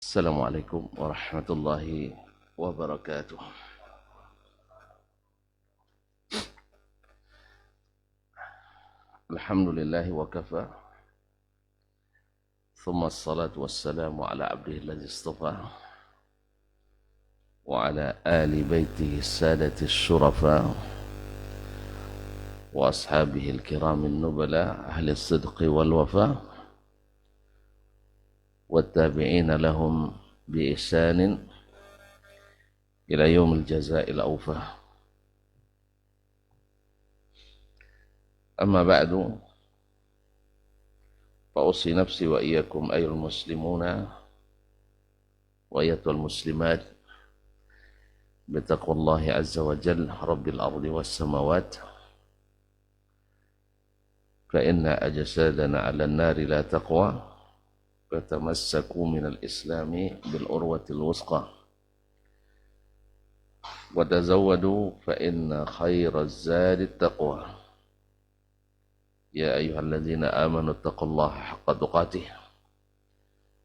Assalamualaikum warahmatullahi wabarakatuh. Alhamdulillahi wa kafa. Thumma assalatu wassalamu ala abdihi alladhi istafa wa ala ali baitihi sadati syurafa wa ashabihi al-kirami nubala ahli as-sidqi wal wafa wa tabi'ina lahum bi ihsanin ila yaumil jazaa'il awfa. Amma ba'du, fa'usi nafsi wa iyyakum ayyuhal muslimuna wa ayyatuhal muslimat bitaqwallahi azza wa jalla rabbil ardi was samawat fa inna ajsadana 'ala an-nari la taqwa fatamassaku minal islami bil urwatil wusqa wa tazawwadu fa inna khairaz zadi taqwa. Ya ayyuhalladzina amanu taqullaha haqqa tuqatih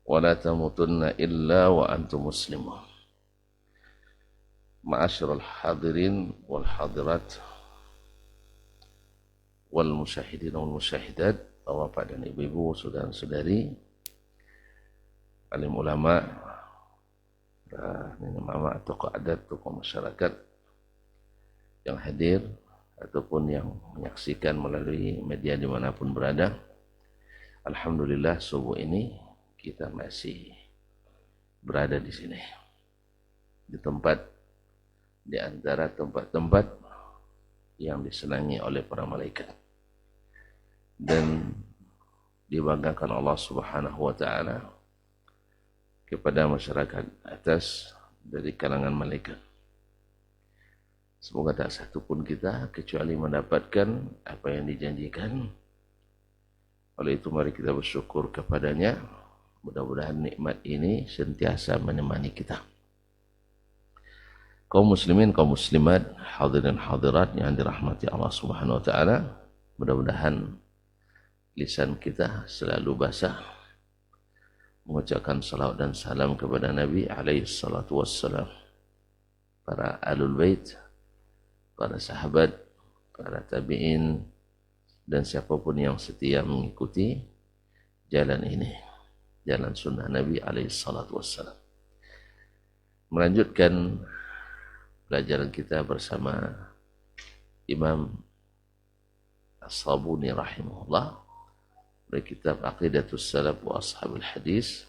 wa la tamutunna illa wa antum muslimun. Ma'asyiral hadirin wal hadirat wal musyahidin wal musyahidat, bapak dan ibu-ibu, saudara-saudari, alim ulama, mama, tokoh adat, tokoh masyarakat yang hadir ataupun yang menyaksikan melalui media dimanapun berada. Alhamdulillah, subuh ini kita masih berada di sini, di tempat, di antara tempat-tempat yang disenangi oleh para malaikat dan dibanggakan Allah Subhanahu wa ta'ala kepada masyarakat atas dari kalangan malaikat. Semoga tak satu pun kita kecuali mendapatkan apa yang dijanjikan. Oleh itu mari kita bersyukur kepadanya. Mudah-mudahan nikmat ini sentiasa menemani kita. Kaum muslimin, kaum muslimat, hadirin hadirat yang dirahmati Allah Subhanahu wa ta'ala, mudah-mudahan lisan kita selalu basah mengucapkan salawat dan salam kepada Nabi alaihi salatu wassalam, para alul bait, para sahabat, para tabi'in, dan siapapun yang setia mengikuti jalan ini, jalan sunnah Nabi alaihi salatu wassalam. Melanjutkan pelajaran kita bersama Imam As-Sabuni rahimahullah dari kitab Aqidatus Salaf wa Ashabul Hadis.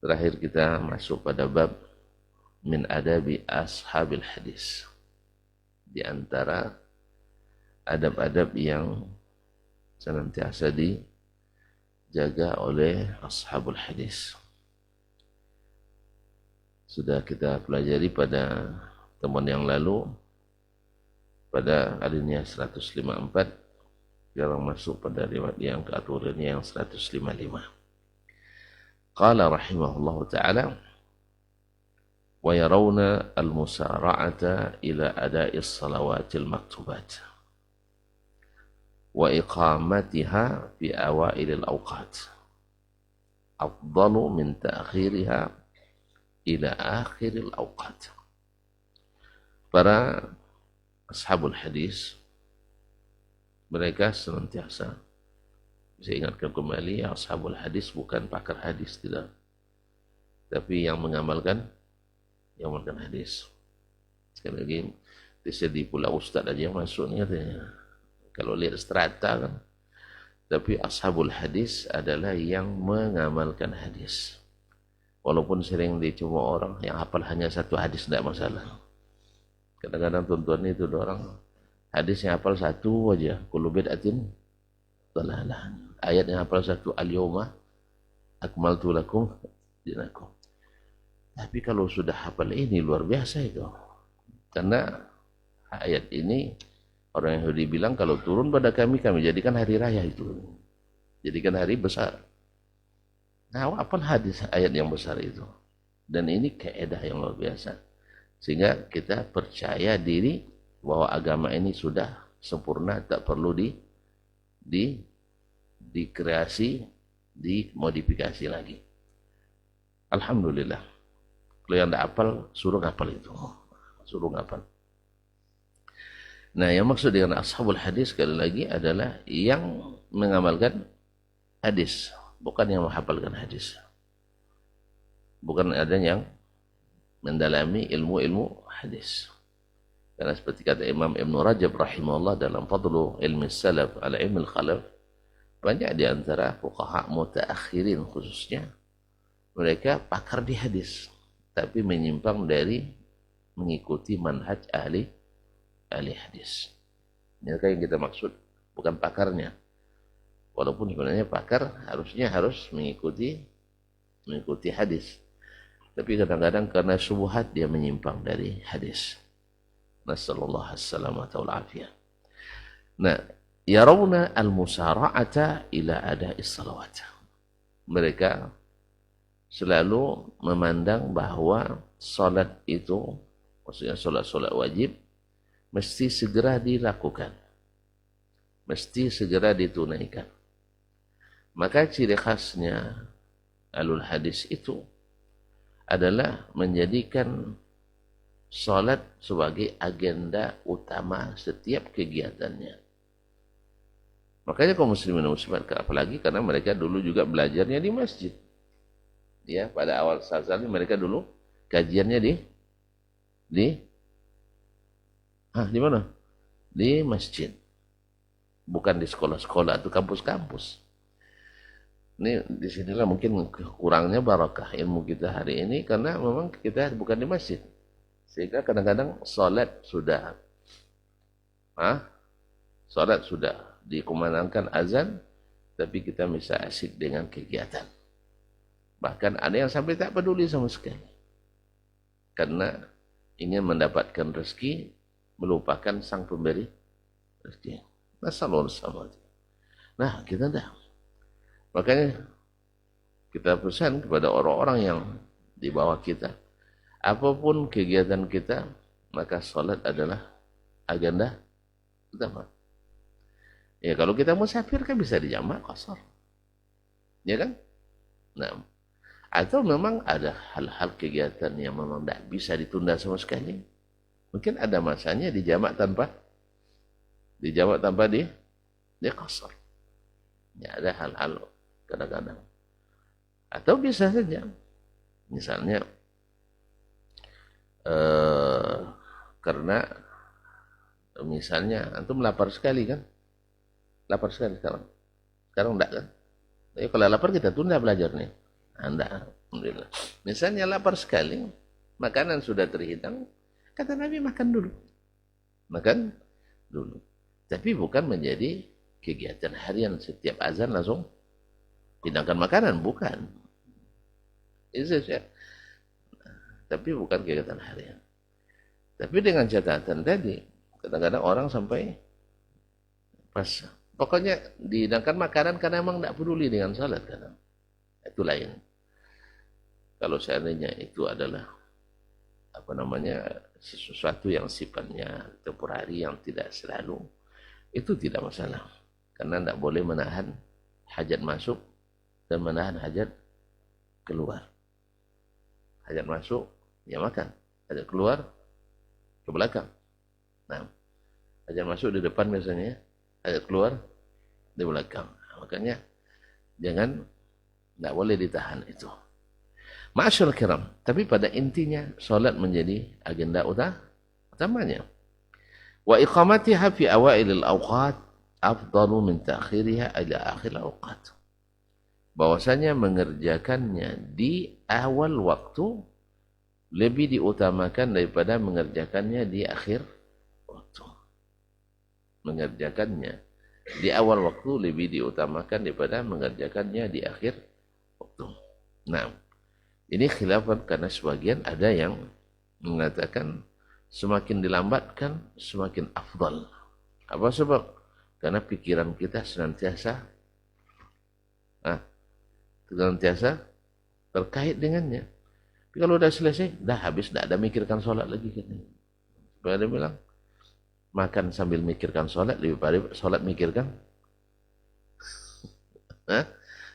Terakhir kita masuk pada bab min adabi ashabil hadis, di antara adab-adab yang senantiasa dijaga oleh ashabul hadis. Sudah kita pelajari pada temuan yang lalu pada alinea 154, sekarang masuk pada riwayat yang keaturannya yang 155. Qala rahimahullahu ta'ala wa yarawna al-musara'ata ila ada'is salawatil maktubat wa iqamatiha fi awailil awqat afdalu min ta'khiriha ila akhiril awqat. Para ashabul hadis, mereka senantiasa, saya ingatkan kembali, ashabul hadis bukan pakar hadis, tidak, tapi yang mengamalkan hadis. Sekali lagi, di pula ustaz aja yang masuk ni katanya, kalau lihat strata kan. Tapi ashabul hadis adalah yang mengamalkan hadis. Walaupun sering dicuma orang yang hafal hanya satu hadis, tidak masalah. Kadang-kadang tuan-tuan itu orang hadis yang hafal satu aja, kullu bid'atin dhalalah. Ayat yang hafal satu, al-yawma akmaltu lakum dinakum. Tapi kalau sudah hafal ini luar biasa itu. Karena ayat ini orang Yahudi bilang kalau turun pada kami jadikan hari raya itu. Jadikan hari besar. Nah, apa hadis ayat yang besar itu? Dan ini kaidah yang luar biasa. Sehingga kita percaya diri bahwa agama ini sudah sempurna, tak perlu dikreasi, dimodifikasi lagi. Alhamdulillah. Kalau yang tidak hafal, suruh ngapal itu. Suruh ngapal. Nah, yang maksud dengan ashabul hadis sekali lagi adalah yang mengamalkan hadis, bukan yang menghafalkan hadis. Bukan ada yang mendalami ilmu-ilmu hadis. Karena seperti kata Imam Ibn Rajab rahimahullah dalam Fadlu Ilmi Salaf ala Ilmi Khalaf, banyak di antara fuqaha mutaakhirin khususnya, mereka pakar di hadis, tapi menyimpang dari mengikuti manhaj ahli hadis. Ini yang kita maksud, bukan pakarnya. Walaupun sebenarnya pakar harus mengikuti hadis. Tapi kadang-kadang karena syubhat dia menyimpang dari hadis. Nasallallahu alaihi wasallam. Nah, yarawna al-musara'ata ila ada'is salawat. Mereka selalu memandang bahwa salat itu, maksudnya salat wajib, mesti segera dilakukan. Mesti segera ditunaikan. Maka ciri khasnya alul hadis itu adalah menjadikan salat sebagai agenda utama setiap kegiatannya. Makanya kaum muslimin dan muslimat, apalagi karena mereka dulu juga belajarnya di masjid. Ya, pada awal saat mereka dulu kajiannya di mana? Di masjid. Bukan di sekolah-sekolah atau kampus-kampus. Ini disinilah mungkin kurangnya barakah ilmu kita hari ini, karena memang kita bukan di masjid. Sehingga kadang-kadang salat sudah dikumandangkan azan, tapi kita bisa asyik dengan kegiatan. Bahkan ada yang sampai tak peduli sama sekali. Karena ingin mendapatkan rezeki, melupakan sang pemberi rezeki. Nah, kita dah. Makanya kita pesan kepada orang-orang yang di bawah kita, apapun kegiatan kita, maka salat adalah agenda utama. Ya, kalau kita musafir kan bisa dijamak qasar. Ya kan? Nah, atau memang ada hal-hal kegiatan yang memang tidak bisa ditunda sama sekali. Mungkin ada masanya dijamak tanpa di qasar. Ya, ada hal-hal kadang-kadang. Atau bisa saja, misalnya karena misalnya antum lapar sekali kan, lapar sekali sekarang enggak kan? Tapi kalau lapar kita tunda belajar nih, enggak, alhamdulillah. Misalnya lapar sekali, makanan sudah terhidang, kata Nabi makan dulu, tapi bukan menjadi kegiatan harian setiap azan langsung hidangkan makanan, bukan. Itu saja. Tapi bukan kegiatan harian. Tapi dengan catatan tadi, kadang-kadang orang sampai pas, pokoknya dihidangkan makanan karena emang tidak peduli dengan salat kadang. Itu lain. Kalau seandainya itu adalah sesuatu yang sifatnya temporari, yang tidak selalu, itu tidak masalah. Karena tidak boleh menahan hajat masuk dan menahan hajat keluar. Hajat masuk, ya makan. Hajat keluar, ke belakang. Nah, hajat masuk di depan biasanya, hajat keluar di belakang. Makanya jangan, tidak boleh ditahan itu. Ma'asyarul kiram, tapi pada intinya salat menjadi agenda utamanya. Wa iqamatiha fi awailil awqat afdalu min ta'khiriha ila akhir awqat. Bahwasanya mengerjakannya di awal waktu lebih diutamakan daripada mengerjakannya di akhir waktu. Mengerjakannya di awal waktu lebih diutamakan daripada mengerjakannya di akhir waktu. Nah, ini khilafan karena sebagian ada yang mengatakan semakin dilambatkan semakin afdal. Apa sebab? Karena pikiran kita senantiasa terkait dengannya. Tapi kalau udah selesai, dah habis, dah ada mikirkan sholat lagi. Supaya dia bilang, makan sambil mikirkan sholat, lebih pada sholat mikirkan.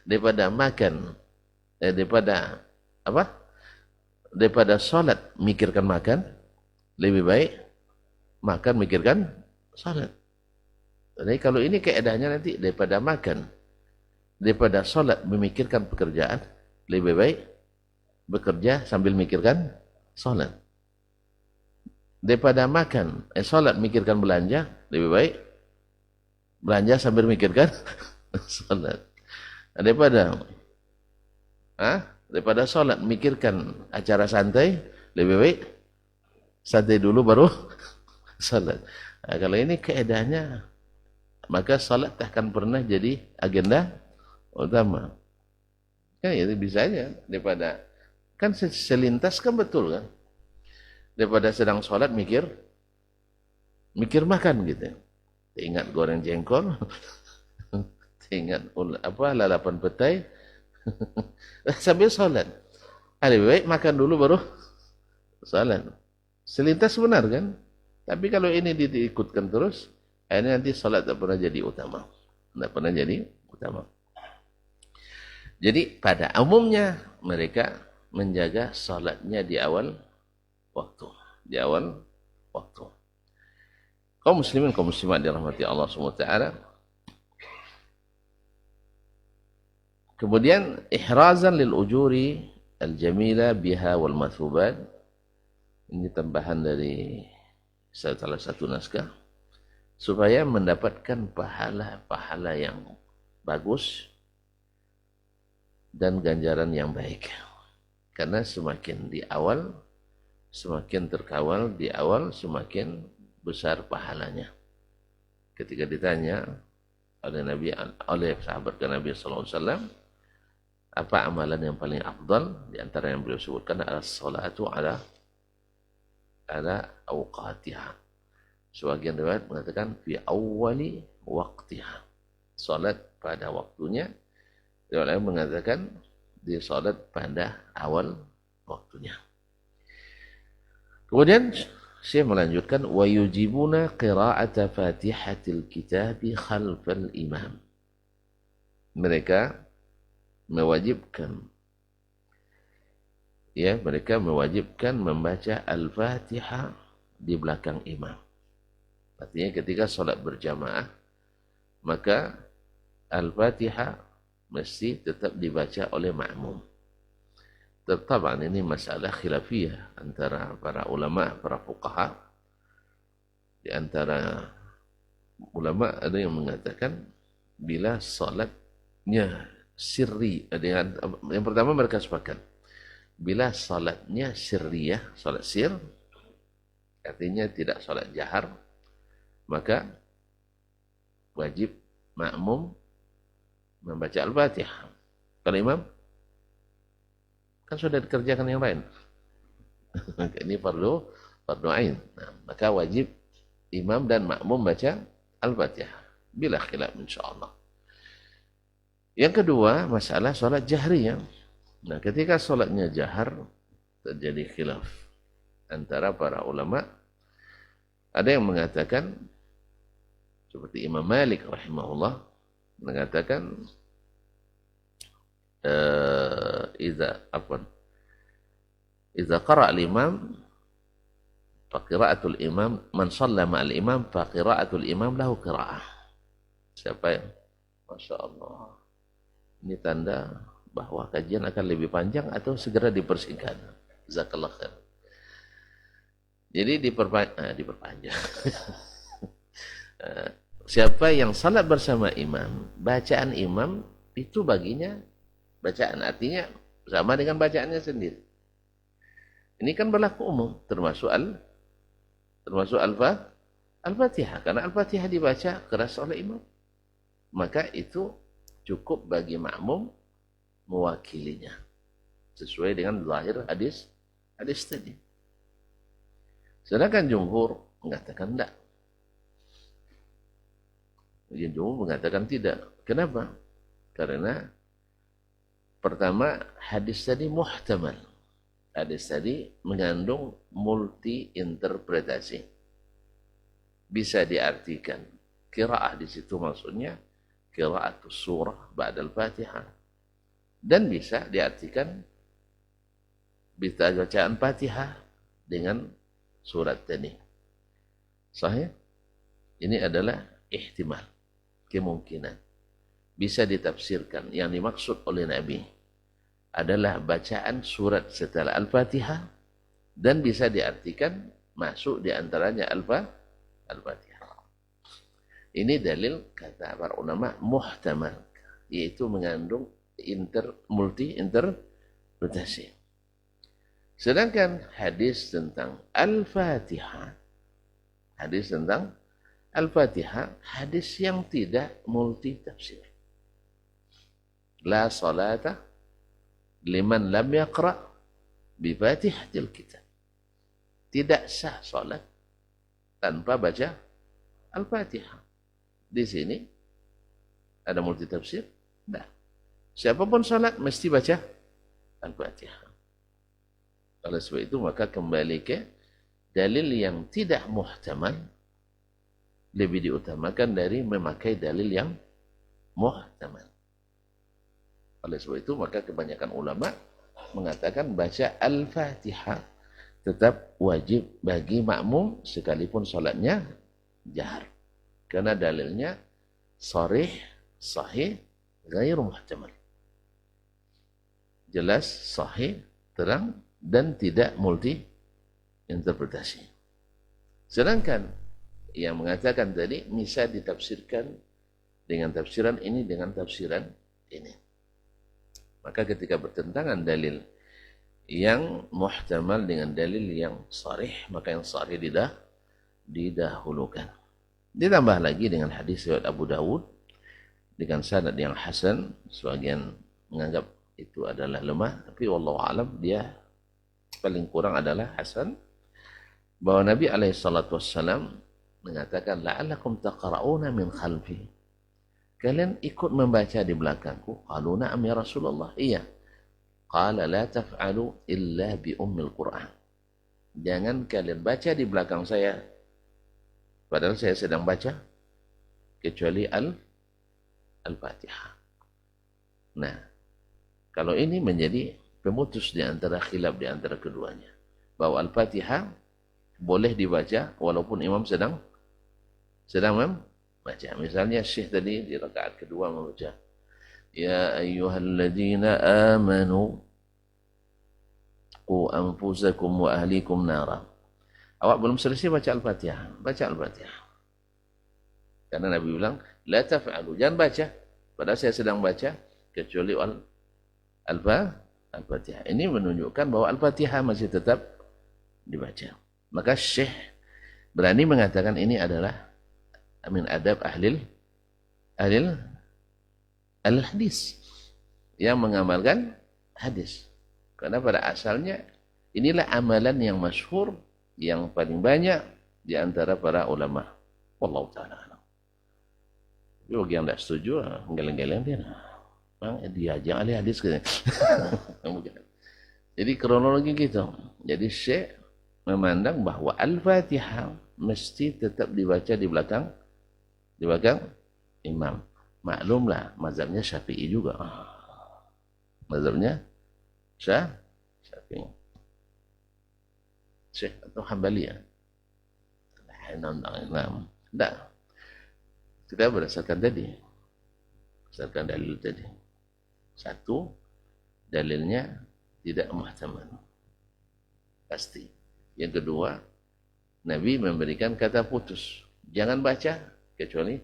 Daripada makan, daripada apa? Daripada salat mikirkan makan, lebih baik makan mikirkan salat. Jadi kalau ini keadaannya nanti daripada makan, daripada salat memikirkan pekerjaan, lebih baik bekerja sambil mikirkan salat. Daripada makan, salat mikirkan belanja, lebih baik belanja sambil mikirkan salat. Daripada salat mikirkan acara santai, lebih baik santai dulu baru salat. Nah, kalau ini keadaannya, maka salat tak akan pernah jadi agenda utama. Kan itu bisa aja, daripada kan selintas kan betul kan. Daripada sedang salat mikir makan gitu. Ingat goreng jengkol, ingat lalapan petai, sambil salat. Lebih baik makan dulu baru salat. Selintas benar kan? Tapi kalau ini diikutkan terus, akhirnya nanti salat tak pernah jadi utama. Tak pernah jadi utama. Jadi pada umumnya mereka menjaga salatnya di awal waktu. Di awal waktu. Kaum muslimin, kaum muslimat dirahmati Allah SWT. Kemudian ihrazan lil ujuri al-jamila biha wal mathubat. Ini tambahan dari salah satu naskah, supaya mendapatkan pahala-pahala yang bagus dan ganjaran yang baik. Karena semakin di awal, semakin terkawal di awal, semakin besar pahalanya. Ketika ditanya oleh sahabat Nabi sallallahu alaihi wasallam, apa amalan yang paling afdal? Di antara yang beliau sebutkan adalah salatu ala awqatiha. Sebagian riwayat mengatakan fi awwali waqtiha. Salat pada waktunya. Riwayat lain mengatakan di salat pada awal waktunya. Kemudian Syekh melanjutkan wa yujibuna qira'ata Fatihatil Kitabi khalfal imam. Mereka mewajibkan membaca Al-Fatihah di belakang imam. Artinya ketika salat berjamaah, maka Al-Fatihah mesti tetap dibaca oleh makmum. Taban ini masalah khilafiyah antara para ulama, para fuqaha. Di antara ulama ada yang mengatakan bila salatnya sirri, yang pertama mereka sepakat bila salatnya sirriyah, salat sir, artinya tidak salat jahar, maka wajib makmum membaca Al-Fatihah. Kalau imam kan sudah dikerjakan yang lain. Ini fardu ain. Nah, maka wajib imam dan makmum baca Al-Fatihah bila khilaf insyaallah. Yang kedua, masalah salat jahriyah. Nah, ketika salatnya jahar terjadi khilaf antara para ulama. Ada yang mengatakan seperti Imam Malik rahimahullah mengatakan Iza qara' al-imam fa qira'atul imam man shalla ma'al imam fa qira'atul imam lahu qira'ah. Siapa yang Masya Allah, ini tanda bahwa kajian akan lebih panjang atau segera dipersingkat. Jazakallah khair. Jadi diperpanjang. Siapa yang salat bersama imam, bacaan imam itu baginya bacaan, artinya sama dengan bacaannya sendiri. Ini kan berlaku umum, termasuk Al-Fatihah, karena Al-Fatihah dibaca keras oleh imam. Maka itu cukup bagi makmum mewakilinya sesuai dengan zahir hadis tadi. Sedangkan jumhur mengatakan tidak. Jumhur mengatakan tidak. Kenapa? Karena pertama, hadis tadi muhtamal. Hadis tadi mengandung multi interpretasi. Bisa diartikan qiraah di situ maksudnya qiraatus surah ba'dal Fatihah. Dan bisa diartikan bacaan Fatihah dengan surat tadi. Sahih? Ini adalah ihtimal, kemungkinan. Bisa ditafsirkan yang dimaksud oleh Nabi adalah bacaan surat setelah Al-Fatihah, dan bisa diartikan masuk di antaranya Al-Fatihah. Ini dalil kata para ulama muhtamal, yaitu mengandung multi interpretasi. Sedangkan hadis tentang Al-Fatihah, hadis yang tidak multi tafsir. La salata liman lam yaqra bi Fatihatil Kitab. Tidak sah salat tanpa baca Al-Fatihah. Di sini ada multi tafsir? Tidak. Siapapun salat mesti baca Al-Fatihah. Oleh sebab itu maka kembali ke dalil yang tidak muhtamal lebih diutamakan dari memakai dalil yang muhtamal. Oleh sebab itu maka kebanyakan ulama mengatakan baca Al-Fatihah tetap wajib bagi makmum sekalipun salatnya jahar. Karena dalilnya sharih, sahih, ghair muhtamal. Jelas, sahih, terang, dan tidak multi interpretasi. Sedangkan yang mengatakan tadi bisa ditafsirkan dengan tafsiran ini, dengan tafsiran ini. Maka ketika bertentangan dalil yang muhtamal dengan dalil yang sharih, maka yang sharih didahulukan. Ditambah lagi dengan hadis riwayat Abu Dawud dengan sanad yang hasan, sebagian menganggap itu adalah lemah, tapi wallahu alam dia paling kurang adalah hasan, bahwa Nabi SAW mengatakan la'allakum taqra'una min khalfi. Kalian ikut membaca di belakangku. Qalu na'am ya Rasulullah. Iya. Qala la taf'alu illa bi ummil Qur'an. Jangan kalian baca di belakang saya padahal saya sedang baca, kecuali Al-Fatihah. Nah, kalau ini menjadi pemutus di antara khilaf di antara keduanya, bahwa Al-Fatihah boleh dibaca walaupun imam sedang membaca. Misalnya Syekh tadi di rakaat kedua membaca ya ayyuhalladzina amanu qu anfusakum wa ahlikum nara. Awak belum selesai baca Al-Fatihah, baca Al-Fatihah. Karena Nabi bilang la taf'alu, jangan baca padahal saya sedang baca, kecuali Al-Fatihah. Ini menunjukkan bahwa Al-Fatihah masih tetap dibaca. Maka Syekh berani mengatakan ini adalah min adab ahli al-hadis yang mengamalkan hadis. Karena pada asalnya inilah amalan yang masyhur, yang paling banyak di antara para ulama. Wallahu ta'ala alam. Bagi yang tidak setuju, geleng-geleng dia. Dia aja ahli hadis. Jadi kronologi gitu. Jadi Syekh memandang bahwa Al-Fatihah mesti tetap dibaca di belakang imam. Maklumlah mazhabnya Syafi'i juga. Mazhabnya Syafi'i. Syekh atau Hambali ya? Tidak. Kita berdasarkan tadi. Berdasarkan dalil tadi. Satu, dalilnya tidak muhtamal. Pasti. Yang kedua, Nabi memberikan kata putus. Jangan baca kecuali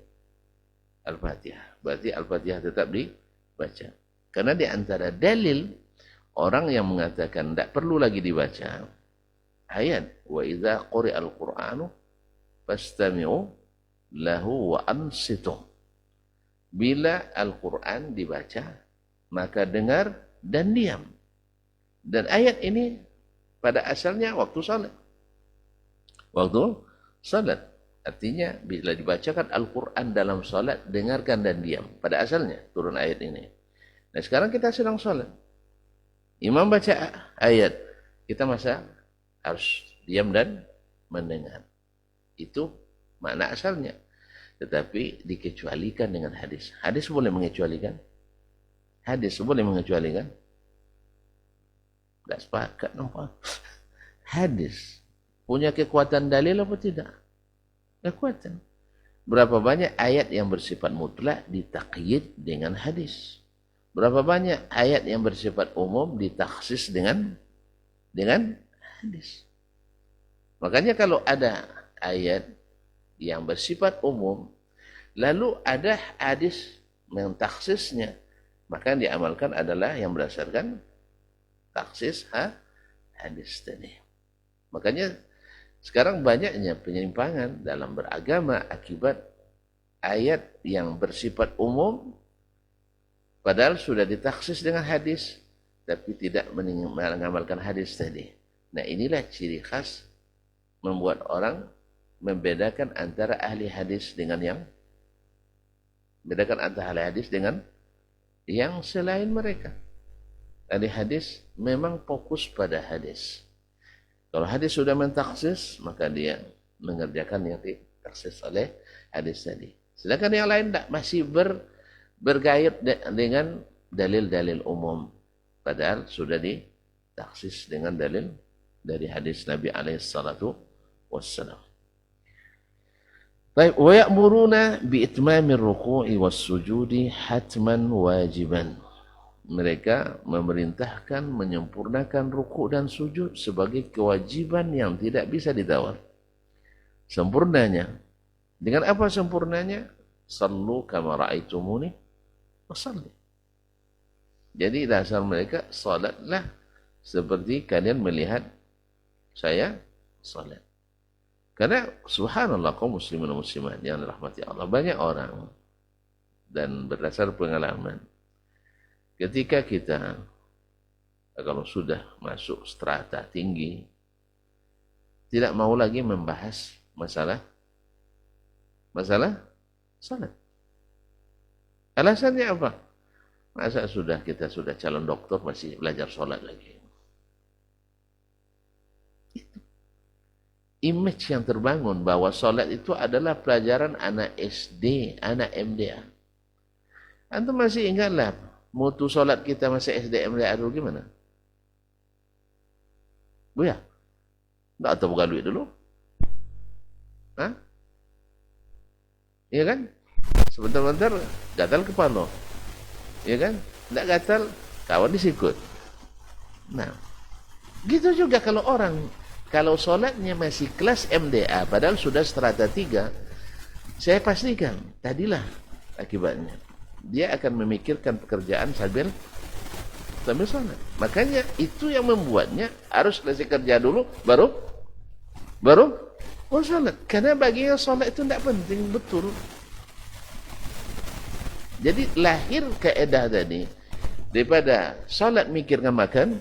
Al-Fatihah. Berarti Al-Fatihah tetap dibaca. Karena di antara dalil orang yang mengatakan tidak perlu lagi dibaca, ayat wa idza quri'al Qur'anu fastami'u lahu wa ansitu. Bila Al-Qur'an dibaca, maka dengar dan diam. Dan ayat ini pada asalnya waktu salat. Waktu salat. Artinya bila dibacakan Al-Quran dalam salat, dengarkan dan diam. Pada asalnya turun ayat ini. Nah sekarang kita sedang salat. Imam baca ayat. Kita masa harus diam dan mendengar. Itu makna asalnya. Tetapi dikecualikan dengan hadis. Hadis boleh mengecualikan? Hadis boleh mengecualikan? Tak sepakat nampak. Hadis punya kekuatan dalil apa tidak? Kekuatan. Berapa banyak ayat yang bersifat mutlak ditakyid dengan hadis? Berapa banyak ayat yang bersifat umum ditaksis dengan hadis? Makanya kalau ada ayat yang bersifat umum, lalu ada hadis yang taksisnya, maka yang diamalkan adalah yang berdasarkan taksis hadis tadi. Makanya sekarang banyaknya penyimpangan dalam beragama akibat ayat yang bersifat umum padahal sudah ditaksis dengan hadis tapi tidak mengamalkan hadis tadi. Nah, inilah ciri khas membuat orang membedakan antara ahli hadis dengan yang selain mereka. Ahli hadis memang fokus pada hadis. Kalau hadis sudah mentaksis, maka dia mengerjakan yang ditaksis oleh hadis tadi. Sedangkan yang lain tak, masih bergait dengan dalil-dalil umum. Padahal sudah ditaksis dengan dalil dari hadis Nabi alaihissalatu wassalam. Baik, wa ya'muruna bi itmamir ruku'i was sujudi hatman wajiban. Mereka memerintahkan menyempurnakan ruku' dan sujud sebagai kewajiban yang tidak bisa ditawar. Sempurnanya. Dengan apa sempurnanya? Sallu kama ra'aitumuni wasalli. Jadi dasar mereka, salatlah seperti kalian melihat saya salat. Karena subhanallah kaum muslimin dan muslimat yang dirahmati Allah, banyak orang dan berdasar pengalaman ketika kita kalau sudah masuk strata tinggi tidak mau lagi membahas masalah salat. Alasannya apa? Masa kita sudah calon doktor masih belajar salat lagi. Image yang terbangun bahwa salat itu adalah pelajaran anak SD, anak MDA. Antum masih ingatlah mutu salat kita masih SD MDA dulu gimana? Buya? Tak tahu buka duit dulu? Hah? Iya kan? Sebentar-bentar gatal kepala. Iya kan? Tak gatal, kawan disikut. Nah, gitu juga kalau solatnya masih kelas MDA, padahal sudah strata 3, saya pastikan, tadilah akibatnya. Dia akan memikirkan pekerjaan sambil solat. Makanya itu yang membuatnya harus selesai kerja dulu, baru solat. Karena baginya solat itu tidak penting, betul. Jadi lahir kaedah tadi, daripada solat mikirkan makan,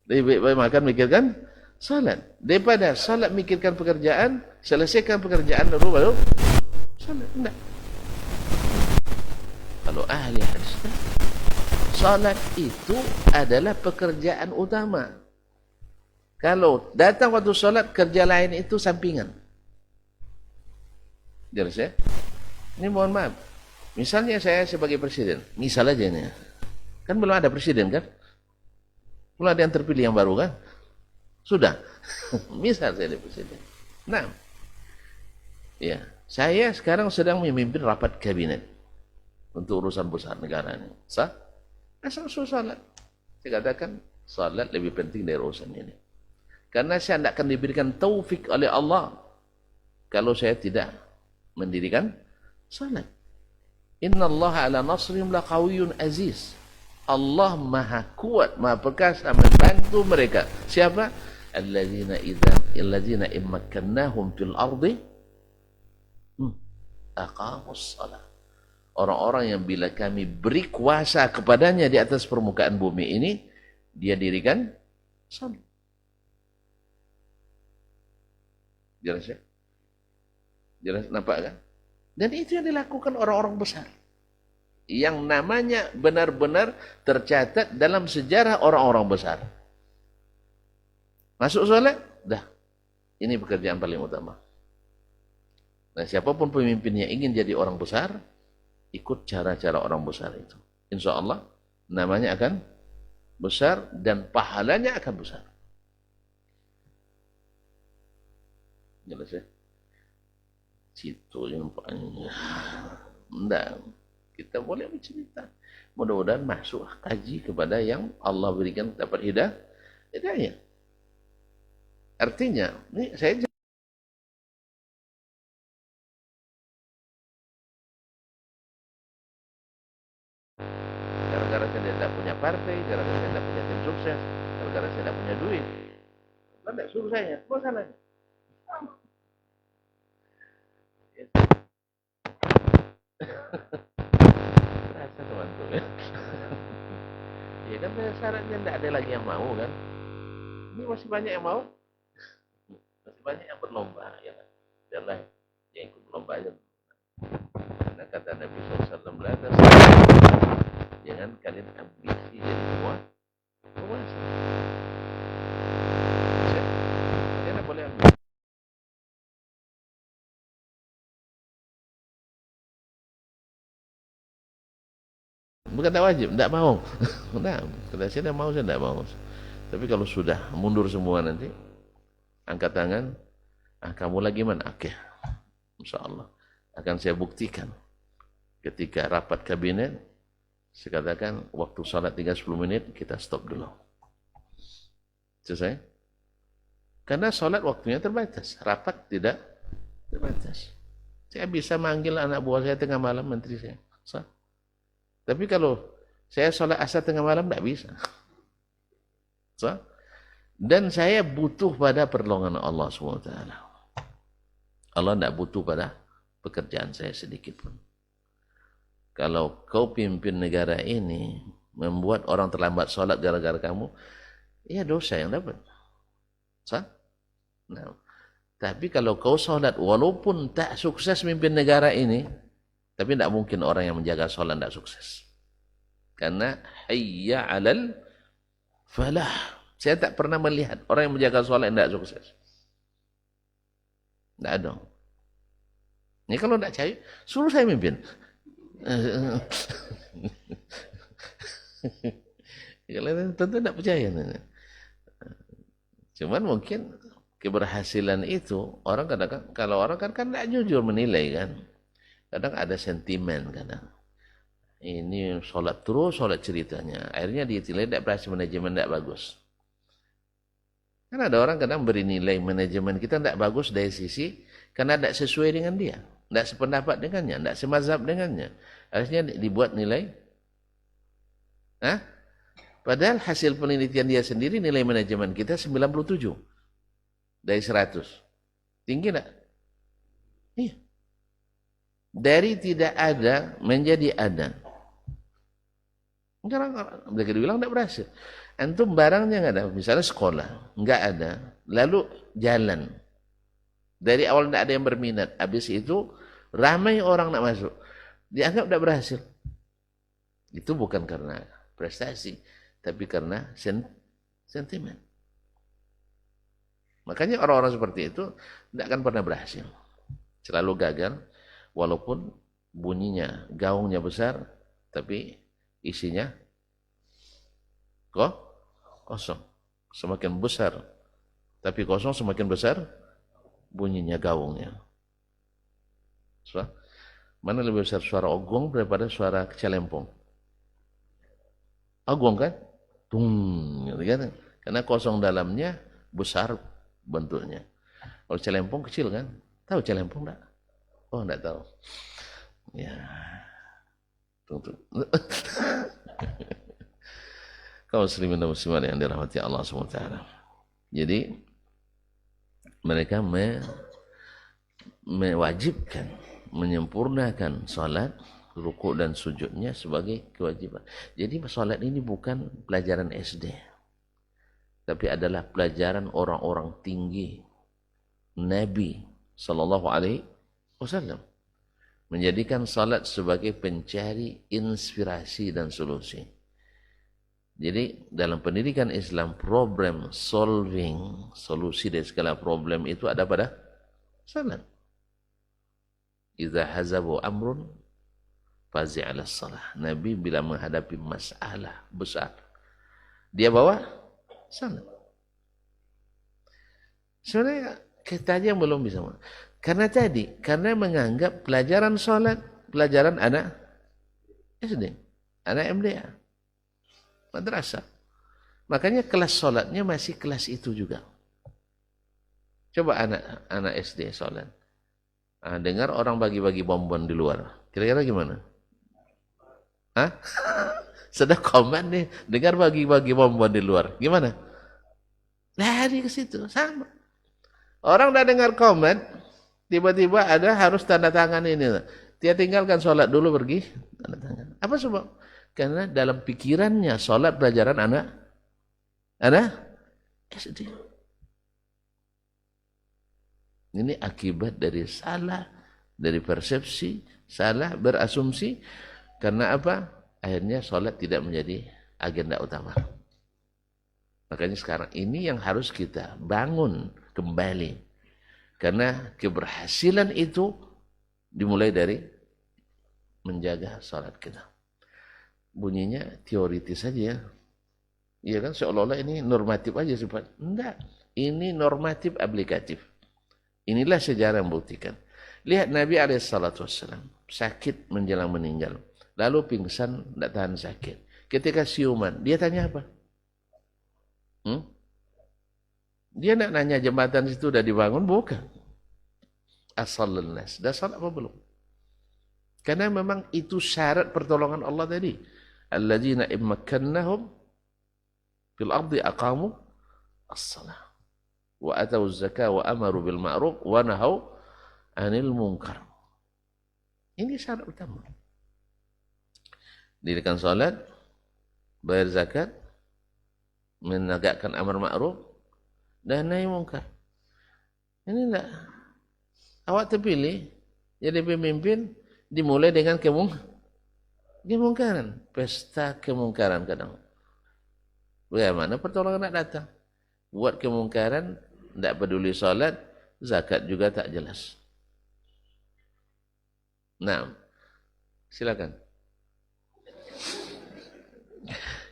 daripada makan mikirkan salat. Daripada salat mikirkan pekerjaan, selesaikan pekerjaan dulu baru salat. Tidak. Kalau ahli hadis, salat itu adalah pekerjaan utama. Kalau datang waktu salat, kerja lain itu sampingan. Jelas ya? Ini mohon maaf. Misalnya saya sebagai presiden, misal aja ini. Kan belum ada presiden kan? Belum ada yang terpilih yang baru kan? Sudah. Misal saya presiden. Nah. Ya, saya sekarang sedang memimpin rapat kabinet untuk urusan besar negara ini. Asal salat. Saya katakan salat lebih penting dari urusan ini. Karena saya tidak akan diberikan taufik oleh Allah kalau saya tidak mendirikan salat. Innallaha ala nasrihim laqawiyyun aziz. Allah maha kuat, maha perkasa membantu mereka. Siapa? Alladzina immakkannahum fil ardi aqamus salat. Orang-orang yang bila kami beri kuasa kepadanya di atas permukaan bumi ini, dia dirikan salat. Jelas ya? Jelas, nampak kan? Dan itu yang dilakukan orang-orang besar. Yang namanya benar-benar tercatat dalam sejarah orang-orang besar. Masuk salat, dah. Ini pekerjaan paling utama. Nah, siapapun pemimpinnya ingin jadi orang besar, ikut cara-cara orang besar itu. Insya Allah, namanya akan besar dan pahalanya akan besar. Jelas ya? Situ yang paling. Enggak. Kita boleh bercerita. Mudah-mudahan masuk kaji kepada yang Allah berikan dapat hidayah. Artinya, ini saya gara-gara saya tidak punya partai, gara-gara saya tidak punya tim sukses, gara-gara saya tidak punya duit. Allah tidak suruh saya, apa salahnya? Rasa teman-teman ya. Ya kan syaratnya tidak ada lagi yang mau kan. Ini masih banyak yang mau, masih banyak yang berlomba ya kan. Janganlah yang ikut lomba aja. Karena kata Nabi SAW, jangan kalian ambisi jadi semua penguasa. Kalian boleh ambil. Bukan tak wajib, tidak mau. Nah, kata saya tidak mau, saya tidak mau. Tapi kalau sudah mundur semua nanti, angkat tangan, kamu lagi mana? Oke, insya Allah akan saya buktikan. Ketika rapat kabinet, saya katakan waktu salat 30 menit kita stop dulu. Selesai? Karena salat waktunya terbatas, rapat tidak terbatas. Saya bisa manggil anak buah saya tengah malam, menteri saya. Sah. Tapi kalau saya salat asar tengah malam tidak bisa. Sah. Dan saya butuh pada pertolongan Allah SWT. Allah tidak butuh pada pekerjaan saya sedikit pun. Kalau kau pimpin negara ini, membuat orang terlambat sholat gara-gara kamu, ya dosa yang dapat. Sah? Nah, tapi kalau kau sholat, walaupun tak sukses mimpin negara ini, tapi tidak mungkin orang yang menjaga sholat tidak sukses. Karena hayya alal falah. Saya tak pernah melihat orang yang menjaga sholat yang tidak sukses. Tidak ada. Ini kalau tidak cair, suruh saya mimpin. Kalian tentu tidak percaya. Cuman mungkin keberhasilan itu orang kadang kalau orang kan tidak jujur menilai kan. Kadang ada sentimen kadang. Ini sholat terus, sholat ceritanya. Akhirnya dia nilai tidak berhasil, manajemen tidak bagus. Kan ada orang kadang beri nilai manajemen kita tidak bagus dari sisi karena tidak sesuai dengan dia. Tidak sependapat dengannya, tidak semazhab dengannya. Harusnya dibuat nilai. Hah? Padahal hasil penelitian dia sendiri nilai manajemen kita 97 dari 100. Tinggi tak? Iya. Dari tidak ada menjadi ada. Sekarang mereka dibilang tidak berhasil. Antum barangnya nggak ada, misalnya sekolah nggak ada, lalu jalan. Dari awal tidak ada yang berminat, habis itu ramai orang nak masuk, dianggap tidak berhasil. Itu bukan karena prestasi, tapi karena sentimen. Makanya orang-orang seperti itu tidak akan pernah berhasil. Selalu gagal, walaupun bunyinya, gaungnya besar, tapi isinya kosong. Semakin besar, tapi kosong semakin besar, bunyinya gaungnya. Mana lebih besar suara ogong daripada suara celempong? Ogong kan? Tung, gitu kan? Karena kosong dalamnya, besar bentuknya. Kalau celempong kecil kan? Tahu celempong enggak? Oh, enggak tahu. Ya. Tunggu. Kaum muslimin dan muslimat yang dirahmati Allah SWT. Jadi mereka mewajibkan, menyempurnakan salat, rukuk dan sujudnya sebagai kewajiban. Jadi salat ini bukan pelajaran SD, tapi adalah pelajaran orang-orang tinggi. Nabi Sallallahu Alaihi Wasallam menjadikan salat sebagai pencari inspirasi dan solusi. Jadi dalam pendidikan Islam, problem solving, solusi dari segala problem itu ada pada salat. Idza hazabu amrun fazi' 'ala shalah. Nabi bila menghadapi masalah besar, dia bawa salat. Sebenarnya kita aja yang belum bisa. Karena menganggap pelajaran salat pelajaran anak SD, anak MDA, madrasah. Makanya kelas salatnya masih kelas itu juga. Coba anak SD salat. Dengar orang bagi-bagi bonbon di luar. Kira-kira gimana? Hah? Sudah komen nih, dengar bagi-bagi bonbon di luar. Gimana? Lari ke situ, sama. Orang udah dengar komen, tiba-tiba ada harus tanda tangan ini. Dia tinggalkan sholat dulu pergi, tanda tangan. Apa sebab? Karena dalam pikirannya sholat pelajaran anak SD. Ini akibat dari salah, dari persepsi, salah berasumsi. Karena apa? Akhirnya sholat tidak menjadi agenda utama. Makanya sekarang ini yang harus kita bangun kembali. Karena keberhasilan itu dimulai dari menjaga sholat kita. Bunyinya teoritis saja ya. Iya kan, seolah-olah ini normatif aja sifat. Enggak, ini normatif aplikatif. Inilah sejarah yang membuktikan. Lihat Nabi SAW sakit menjelang meninggal. Lalu pingsan, tidak tahan sakit. Ketika siuman, dia tanya apa? Dia tidak nanya jembatan situ sudah dibangun, bukan. As-sallan nas. Dah salat apa belum? Karena memang itu syarat pertolongan Allah tadi. Alladzina immakkannahum fil ardi aqamu as-salah wa atau zakah wa amaru bil ma'ruf wa nahau anil munkar. Ini syarat utama. Dirikan salat, bayar zakat, menegakkan amar ma'ruf dan nahi munkar. Ini enggak. Awak terpilih jadi pemimpin dimulai dengan kemungkaran, pesta kemungkaran kadang. Bagaimana pertolongan nak datang? Buat kemungkaran, tidak peduli salat, zakat juga tak jelas. Nah, silakan.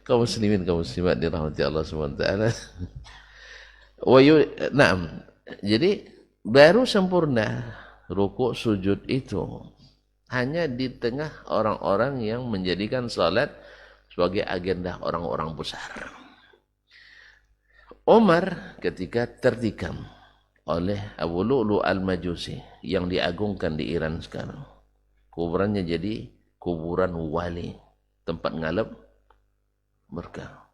Kaum muslimin, kaum muslimat dirahmati Allah SWT. Naam. Jadi baru sempurna rukuk sujud itu hanya di tengah orang-orang yang menjadikan salat sebagai agenda orang-orang besar. Umar ketika tertikam oleh Abu Lu'lu' al-Majusi yang diagungkan di Iran sekarang. Kuburannya jadi kuburan wali, tempat ngalap berkah.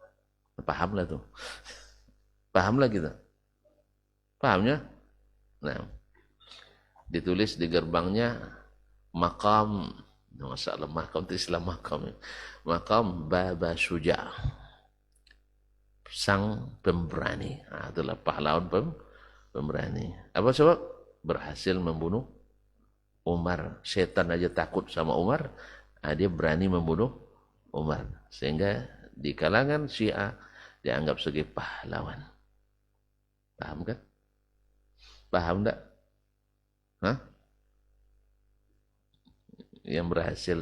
Pahamlah tuh. Pahamlah kita. Pahamnya? Nah, ditulis di gerbangnya makam, masalah makam itu istilah makam. Makam Baba Syuja, sang pemberani. Itulah pahlawan pemberani. Apa sebab? Berhasil membunuh Umar. Setan aja takut sama Umar. Dia berani membunuh Umar. Sehingga di kalangan Syiah dianggap sebagai pahlawan. Paham kan? Paham tak? Hah? Yang berhasil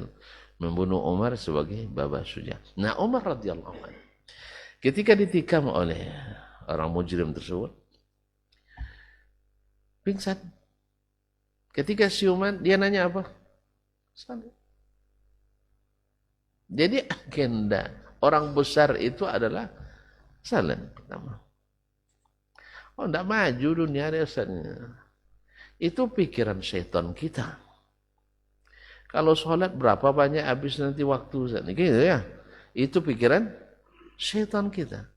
membunuh Umar sebagai Baba Syuja. Nah, Umar radhiyallahu anhu ketika ditikam oleh orang mujrim tersebut, pingsan. Ketika siuman, dia nanya apa? Salat. Jadi agenda orang besar itu adalah salat pertama. Oh, tidak maju dunia rasanya. Itu pikiran syaitan kita. Kalau sholat berapa banyak habis nanti waktu. Gitu ya. Itu pikiran syaitan kita.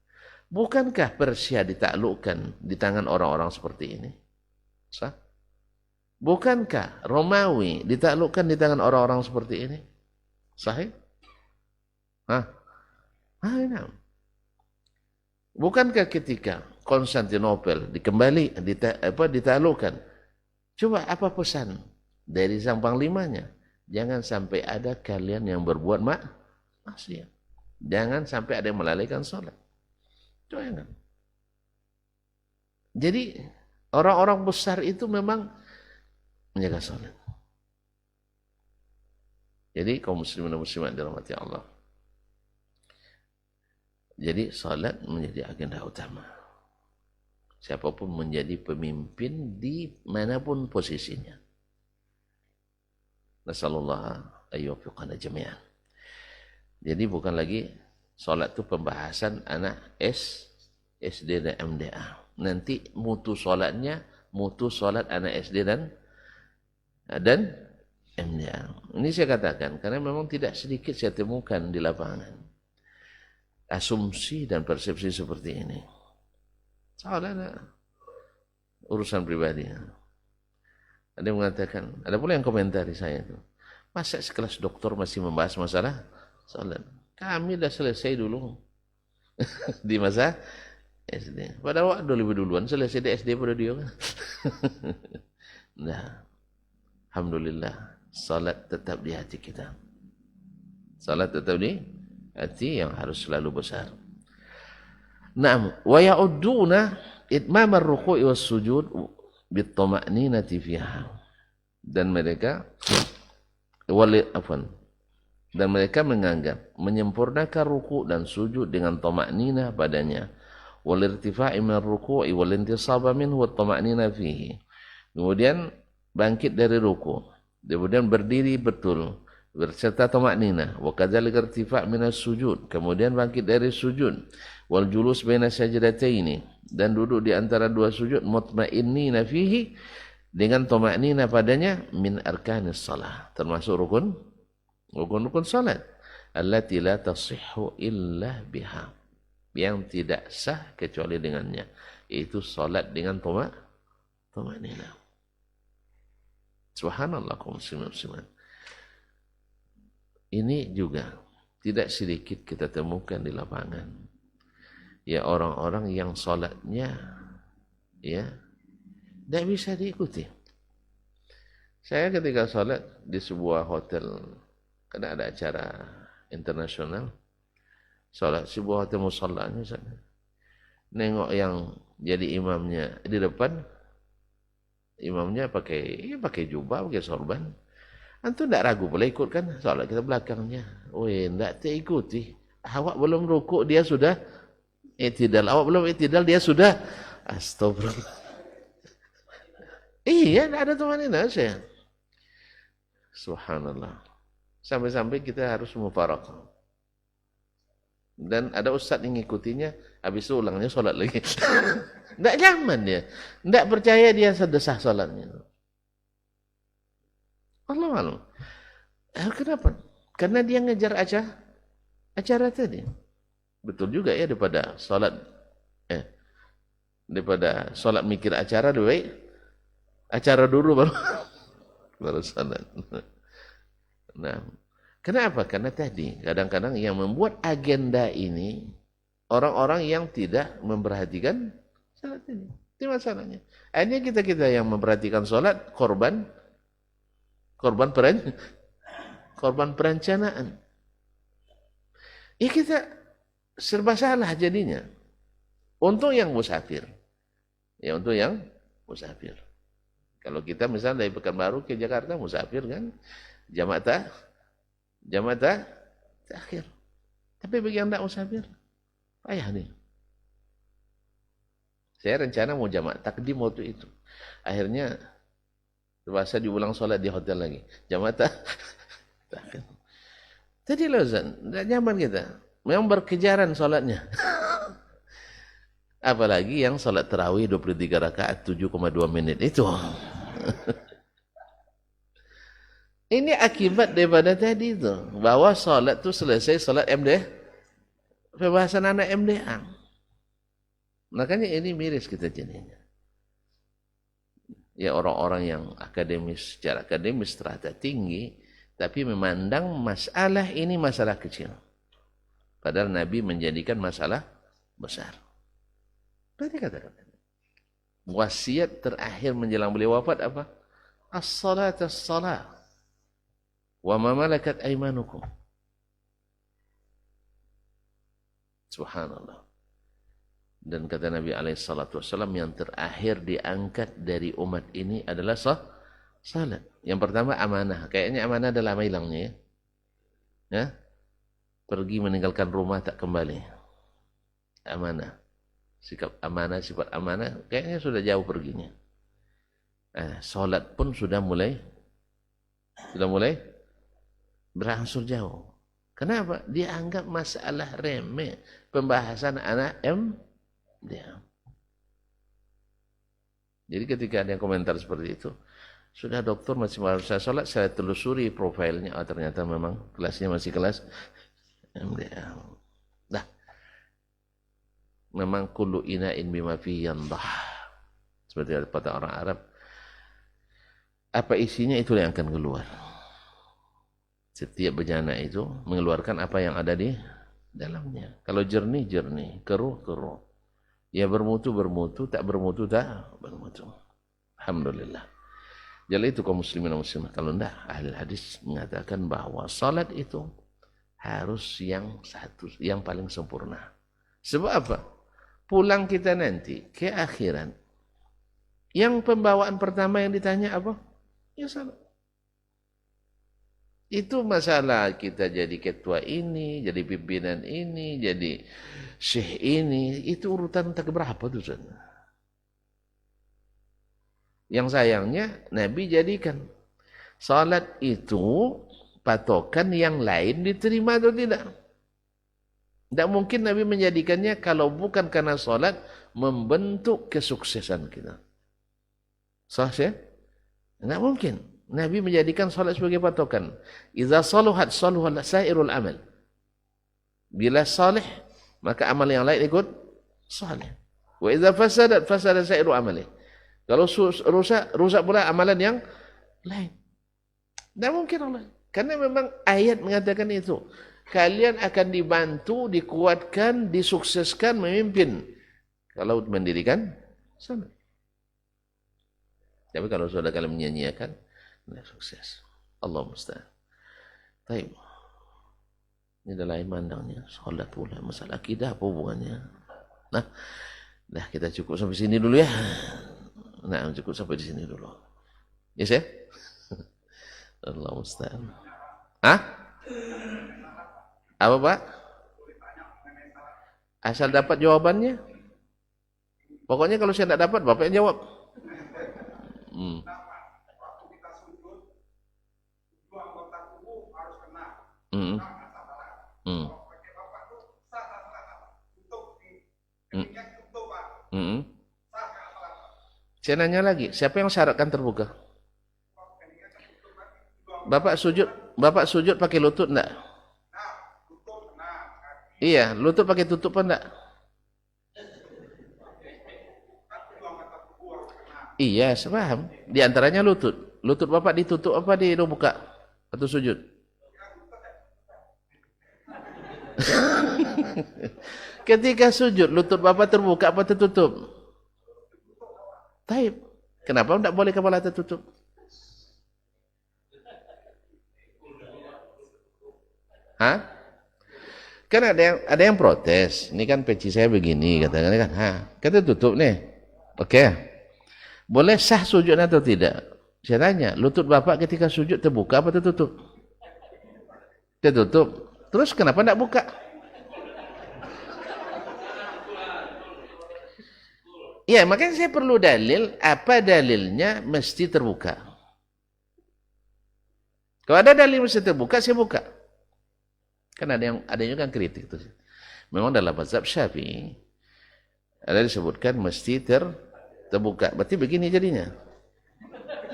Bukankah Persia ditaklukkan di tangan orang-orang seperti ini? Sah? Bukankah Romawi ditaklukkan di tangan orang-orang seperti ini? Sahih? Hah? Bukankah ketika Konstantinopel ditaklukkan? Coba apa pesan dari sang panglimanya? Jangan sampai ada kalian yang berbuat maksiat. Jangan sampai ada yang melalaikan sholat. Jangan. Jadi orang-orang besar itu memang menjaga sholat. Jadi kaum muslimin dan muslimat dirahmati Allah. Jadi salat menjadi agenda utama. Siapapun menjadi pemimpin di manapun posisinya. Nasallallahu ayyufiqana jami'an. Jadi bukan lagi salat itu pembahasan anak SD dan MDA. Nanti mutu salat anak SD dan MDA. Ini saya katakan karena memang tidak sedikit saya temukan di lapangan asumsi dan persepsi seperti ini. Soalnya urusan pribadi. Ada yang mengatakan, ada pula yang komentari saya itu. Masa sekelas doktor masih membahas masalah salat? Kami dah selesai dulu di masa SD. Pada waktu lebih duluan selesai di SD pada dia. Nah, alhamdulillah, salat tetap di hati kita. Salat tetap di hati yang harus selalu besar. Naam, wa ya'udduna itmam ar-ruku' was sujud bit-tama'ninati fiha. Dan mereka menganggap menyempurnakan ruku' dan sujud dengan tama'ninah padanya. Wal irtifa'i min ar-ruku'i wal intisaba minhu wat tama'ninah fihi. Kemudian bangkit dari ruku', kemudian berdiri betul berserta tamaknina, wa kadzalika irtifa' minas sujud, kemudian bangkit dari sujud, wal julus baina sajdataini, dan duduk di antara dua sujud, mutmainnina fihi, dengan tamaknina padanya, min arkanis salah, termasuk rukun salat, allati la tasihhu illa biha, yang tidak sah kecuali dengannya, yaitu salat dengan tamaknina. Subhanallah kaum muslimin. Ini juga tidak sedikit kita temukan di lapangan. Ya orang-orang yang salatnya ya tidak bisa diikuti. Saya ketika salat di sebuah hotel, karena ada acara internasional, salat sebuah hotel musallanya sana. Nengok yang jadi imamnya di depan, imamnya pakai jubah, pakai sorban. Antum tidak ragu boleh ikut kan? Soalnya kita belakangnya. Weh, tidak terikuti. Awak belum rukuk, dia sudah i'tidal. Awak belum i'tidal, dia sudah astagfirullah. Iya, tidak ada tumanina saya. Subhanallah. Sampai-sampai kita harus mufarakah. Dan ada ustaz yang ngikutinya, habis itu ulangnya solat lagi. Tidak nyaman dia. Tidak percaya dia sedesah solatnya. Allah. Kenapa? Karena dia ngejar acara tadi. Betul juga ya, daripada salat mikir acara lebih baik acara dulu baru salat. Nah, kenapa? Karena tadi kadang-kadang yang membuat agenda ini orang-orang yang tidak memperhatikan salat ini. Itu masalahnya. Akhirnya kita yang memperhatikan salat korban perencanaan. Ya kita serba salah jadinya. Untung yang musafir. Ya untuk yang musafir. Kalau kita misalnya dari Pekanbaru ke Jakarta musafir kan, jamaah takhir. Tapi bagi yang tidak musafir, payah nih. Saya rencana mau jamaah takdim waktu itu. Akhirnya terpaksa diulang sholat di hotel lagi. Jamaah takhir. Tadi loh Zan, tidak nyaman kita. Memang berkejaran sholatnya. Apalagi yang sholat tarawih 23 rakaat 7,2 menit itu. Ini akibat daripada tadi itu. Bahwa sholat itu selesai sholat MD. Pembahasan anak MDA. Makanya ini miris kita jadinya. Ya orang-orang yang akademis, secara akademis terata tinggi, tapi memandang masalah ini masalah kecil. Padahal Nabi menjadikan masalah besar. Berarti kata-kata. Wasiat terakhir menjelang beliau wafat apa? As-salat as-salat. Wa ma malakat aymanukum. Subhanallah. Dan kata Nabi SAW yang terakhir diangkat dari umat ini adalah salat. Yang pertama amanah. Kayaknya amanah adalah lama hilangnya ya. Pergi meninggalkan rumah tak kembali. amanah. Sikap amanah, sifat amanah, kayaknya sudah jauh perginya. Sholat pun sudah mulai berangsur jauh. Kenapa? Dia anggap masalah remeh. Pembahasan anak dia. Jadi ketika ada yang komentar seperti itu, sudah dokter masih harus saya sholat, saya telusuri profilnya, ternyata memang kelasnya masih kelas MDA. Nah, memang kullu ina'in bima fihi yandah. Seperti kata orang Arab, apa isinya itu yang akan keluar. Setiap bejana itu mengeluarkan apa yang ada di dalamnya. Kalau jernih, jernih. Keruh, keruh. Ya bermutu, bermutu. Tak bermutu, tak bermutu. Alhamdulillah. Jadi itu kaum muslimin dan muslimah. Kalau tidak, ahli hadis mengatakan bahwa salat itu harus yang satu, yang paling sempurna. Sebab apa? Pulang kita nanti ke akhiran. Yang pembawaan pertama yang ditanya apa? Ya salat. Itu masalah kita jadi ketua ini, jadi pimpinan ini, jadi syekh ini, itu urutan tak berapa tuh. Yang sayangnya Nabi jadikan salat itu patokan yang lain diterima atau tidak. Tidak mungkin Nabi menjadikannya kalau bukan karena salat membentuk kesuksesan kita. Sah ya? Tidak mungkin. Nabi menjadikan salat sebagai patokan. Idza saluhat saluhal sairul amal. Bila salih, maka amal yang lain ikut salih. Wa idza fasadat fasada sairu amali. Kalau rusak pula amalan yang lain. Tidak mungkin Allah. Karena memang ayat mengatakan itu. Kalian akan dibantu, dikuatkan, disukseskan memimpin. Kalau mendirikan salat. Tapi kalau sudah kalian menyanyiakan, tidak sukses. Allah musta'an. Baik. Ini adalah mandangnya. Salat pula. Masalah akidah apa hubungannya? Nah, dah kita cukup sampai sini dulu ya. Nah, cukup sampai di sini dulu. Yes ya? Allah musta'an. Hah? Apa Pak? Asal dapat jawabannya. Pokoknya kalau saya tidak dapat, Bapak yang jawab. Saya nanya lagi, siapa yang syaratkan terbuka? Bapak sujud pakai lutut enggak? Iya, lutut pakai tutup apa enggak? Iya, saya paham. Di antaranya lutut. Lutut Bapak ditutup apa dibuka? Atau sujud? Ketika sujud, lutut Bapak terbuka apa tertutup? Taib. Kenapa tidak boleh kepala tertutup? Hah? Kan ada yang protes. Ini kan peci saya begini, katanya kan. Kata tutup nih. Oke. Boleh sah sujud atau tidak? Saya tanya, lutut Bapak ketika sujud terbuka apa tertutup? Tertutup. Terus kenapa tidak buka? Ya, makanya saya perlu dalil. Apa dalilnya mesti terbuka? Kalau ada dalil mesti terbuka, saya buka. Kan ada yang kan kritik tuh. Memang dalam mazhab Syafi'i ada disebutkan mesti terbuka. Berarti begini jadinya.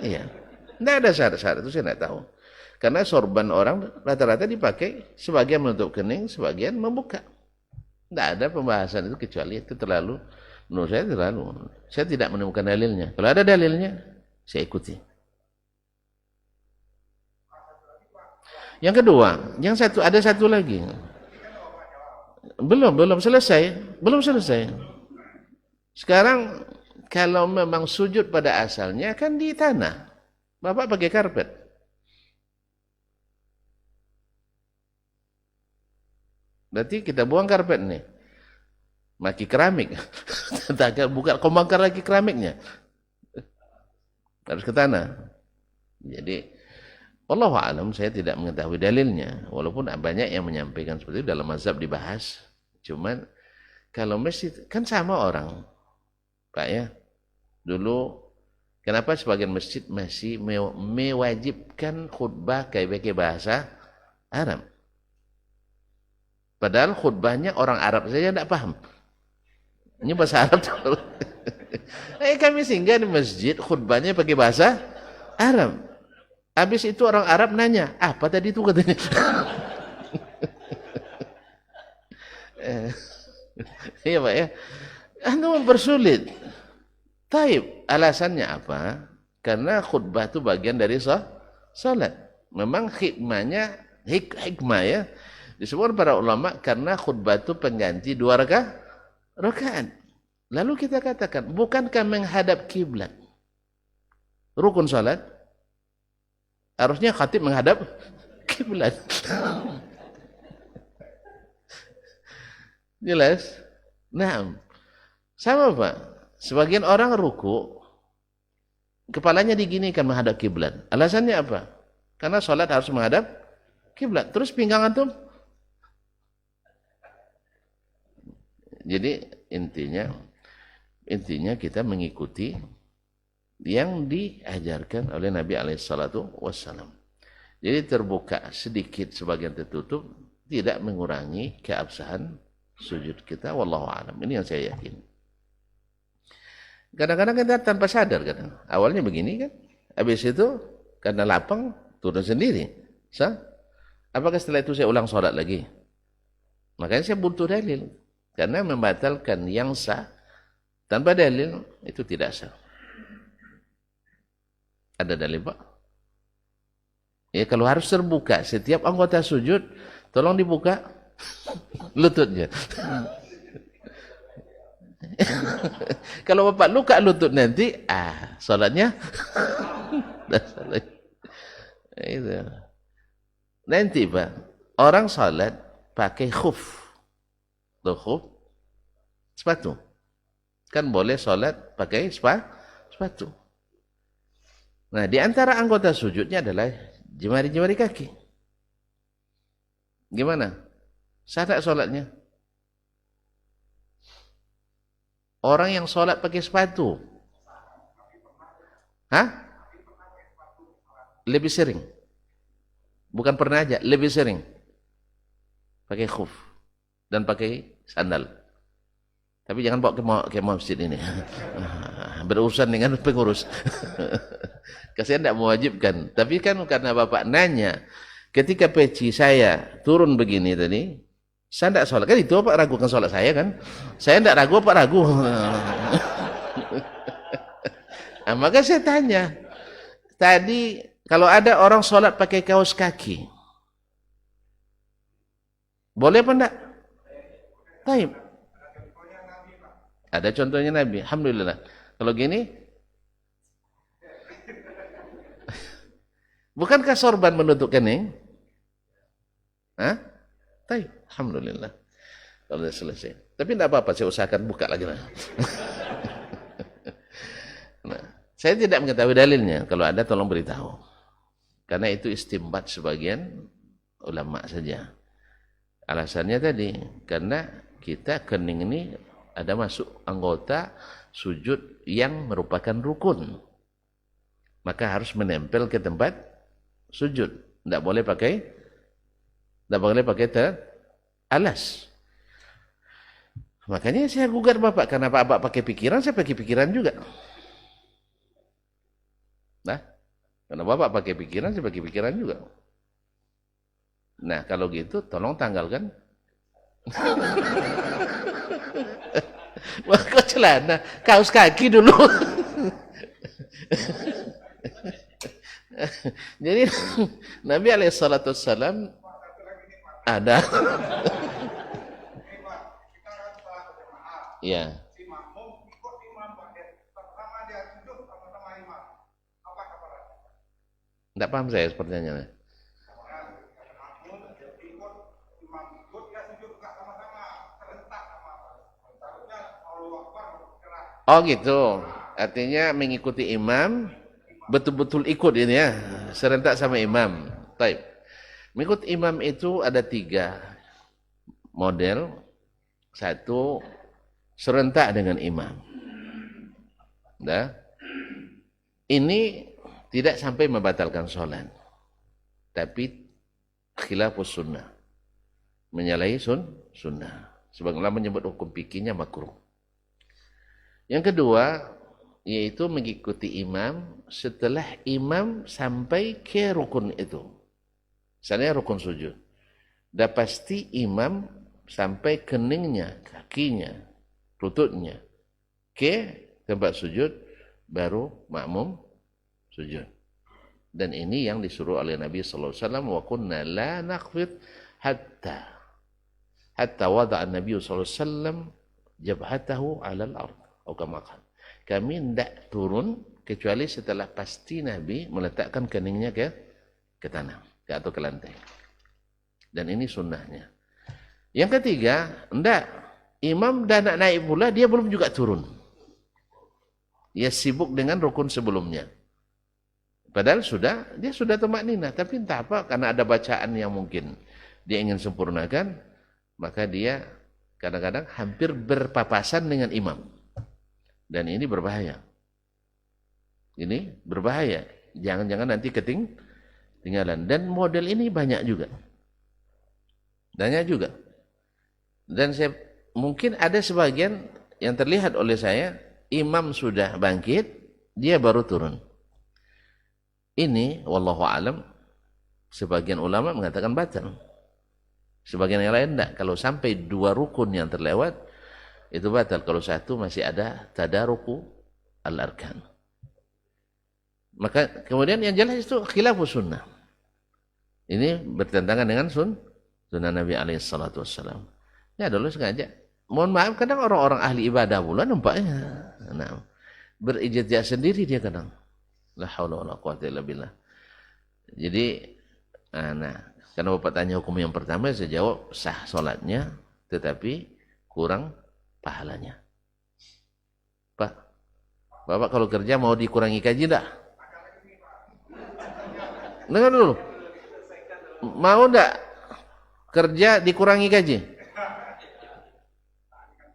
Iya. Tidak ada syarat-syarat itu saya tidak tahu. Karena sorban orang rata-rata dipakai sebagian menutup kening, sebagian membuka. Tidak ada pembahasan itu kecuali itu terlalu. Menurut saya terlalu. Saya tidak menemukan dalilnya. Kalau ada dalilnya, saya ikuti. Yang kedua, ada satu lagi. Belum selesai. Sekarang kalau memang sujud pada asalnya kan di tanah. Bapak pakai karpet. Berarti kita buang karpet nih. Maki keramik. Bukan kau bongkar lagi keramiknya. Harus ke tanah. Jadi wallahu a'lam, saya tidak mengetahui dalilnya. Walaupun banyak yang menyampaikan seperti itu dalam mazhab dibahas. Cuman Kalau masjid kan sama orang, Pak ya. Dulu kenapa sebagian masjid masih mewajibkan khutbah pakai bahasa Arab? Padahal khutbahnya orang Arab saja tidak paham. Ini bahasa Arab. Kami singgah di masjid, khutbahnya pakai bahasa Arab. Habis itu orang Arab nanya, apa tadi itu katanya? Iya Pak ya. Anu mempersulit. Taib, alasannya apa? Karena khutbah itu bagian dari salat. Memang hikmah ya. Disebut para ulama karena khutbah itu pengganti 2 rakaat. Lalu kita katakan, bukankah menghadap kiblat rukun salat? Harusnya khatib menghadap kiblat. Jelas? Nah, sama Pak. Sebagian orang ruku, kepalanya diginikan menghadap kiblat. Alasannya apa? Karena salat harus menghadap kiblat. Terus pinggang antum? Jadi intinya kita mengikuti yang diajarkan oleh Nabi SAW. Jadi terbuka sedikit, sebagian tertutup, tidak mengurangi keabsahan sujud kita. Wallahu a'lam. Ini yang saya yakin. Kadang-kadang kita tanpa sadar kan. Awalnya begini kan. Habis itu karena lapang turun sendiri. Apakah setelah itu saya ulang sholat lagi? Makanya saya butuh dalil. Karena membatalkan yang sah tanpa dalil itu tidak sah. Ada dalil Pak? Ya kalau harus terbuka setiap anggota sujud, tolong dibuka lututnya. Kalau Bapak luka lutut nanti, salatnya itu. Nanti Pak, orang salat pakai khuf. Khuf sepatu. Kan boleh salat pakai sepatu. Nah, di antara anggota sujudnya adalah jemari-jemari kaki. Gimana? Sah tak salatnya? Orang yang sholat pakai sepatu. Lebih sering. Bukan pernah aja, lebih sering. Pakai khuf. Dan pakai sandal. Tapi jangan bawa ke masjid ini. Berurusan dengan pengurus. Kasihan tidak mewajibkan. Tapi kan karena Bapak nanya, ketika peci saya turun begini tadi, saya tidak sholat. Kan itu Bapak ragukan sholat saya kan? Saya tidak ragu, Bapak ragu. Maka saya tanya, tadi kalau ada orang sholat pakai kaos kaki, boleh apa enggak? Taib. Ada contohnya Nabi, alhamdulillah. Kalau gini, bukankah sorban menutup kening? Taib, alhamdulillah. Kalau sudah selesai. Tapi tidak apa-apa, saya usahakan buka lagi. Nah, saya tidak mengetahui dalilnya. Kalau ada, tolong beritahu. Karena itu istimbat sebagian ulama saja. Alasannya tadi, karena kita kening ini ada masuk anggota sujud yang merupakan rukun. Maka harus menempel ke tempat sujud. Tidak boleh pakai alas. Makanya saya gugat Bapak, karena Bapak pakai pikiran, saya pakai pikiran juga. Nah, karena Bapak pakai pikiran, saya pakai pikiran juga. Nah, kalau gitu tolong tanggalkan. Wah, kok celana, kaos kaki dulu. Jadi Nabi SAW ada. Ya. Tidak paham saya pertanyaannya. Oh gitu. Artinya mengikuti imam, betul-betul ikut ini ya, serentak sama imam. Taib. Mengikut imam itu ada 3 model. 1, serentak dengan imam. Nah, ini tidak sampai membatalkan sholat, tapi khilafus sunnah, menyalahi sunnah. Sebagian ulama menyebut hukum fikihnya makruh. Yang kedua, yaitu mengikuti imam setelah imam sampai ke rukun itu. Misalnya rukun sujud. Dah pasti imam sampai keningnya, kakinya, lututnya ke tempat sujud, baru makmum sujud. Dan ini yang disuruh oleh Nabi sallallahu alaihi wasallam, wa kunna la naqfid hatta wada'a Nabi sallallahu alaihi wasallam jabhatahu 'ala al-ard atau kama qala. Kami tidak turun kecuali setelah pasti Nabi meletakkan keningnya ke tanah atau ke lantai. Dan ini sunnahnya. Yang ketiga, enggak. Imam dah nak naik pula, dia belum juga turun. Dia sibuk dengan rukun sebelumnya. Padahal dia sudah tumakninah, tapi entah apa, karena ada bacaan yang mungkin dia ingin sempurnakan, maka dia kadang-kadang hampir berpapasan dengan imam. Dan ini berbahaya. Ini berbahaya. Jangan-jangan nanti ketinggalan. Dan model ini banyak juga. Dan mungkin ada sebagian yang terlihat oleh saya, imam sudah bangkit, dia baru turun. Ini, wallahu alam, sebagian ulama mengatakan batal. Sebagian yang lain tidak. Kalau sampai 2 rukun yang terlewat, itu batal. Kalau 1 masih ada tadaruku al-arkan. Maka kemudian yang jelas itu khilafus sunnah. Ini bertentangan dengan sunnah Nabi alaihissalatu wassalam. Ya dulu sengaja. Mohon maaf, kadang orang-orang ahli ibadah pula nampaknya berijtihad sendiri dia kadang. La haula wala quwata illa billah. Jadi, karena Bapak tanya hukum yang pertama, saya jawab sah solatnya, tetapi kurang pahalanya. Pak, Bapak kalau kerja mau dikurangi gaji enggak? Dengar dulu. Mau enggak kerja dikurangi gaji?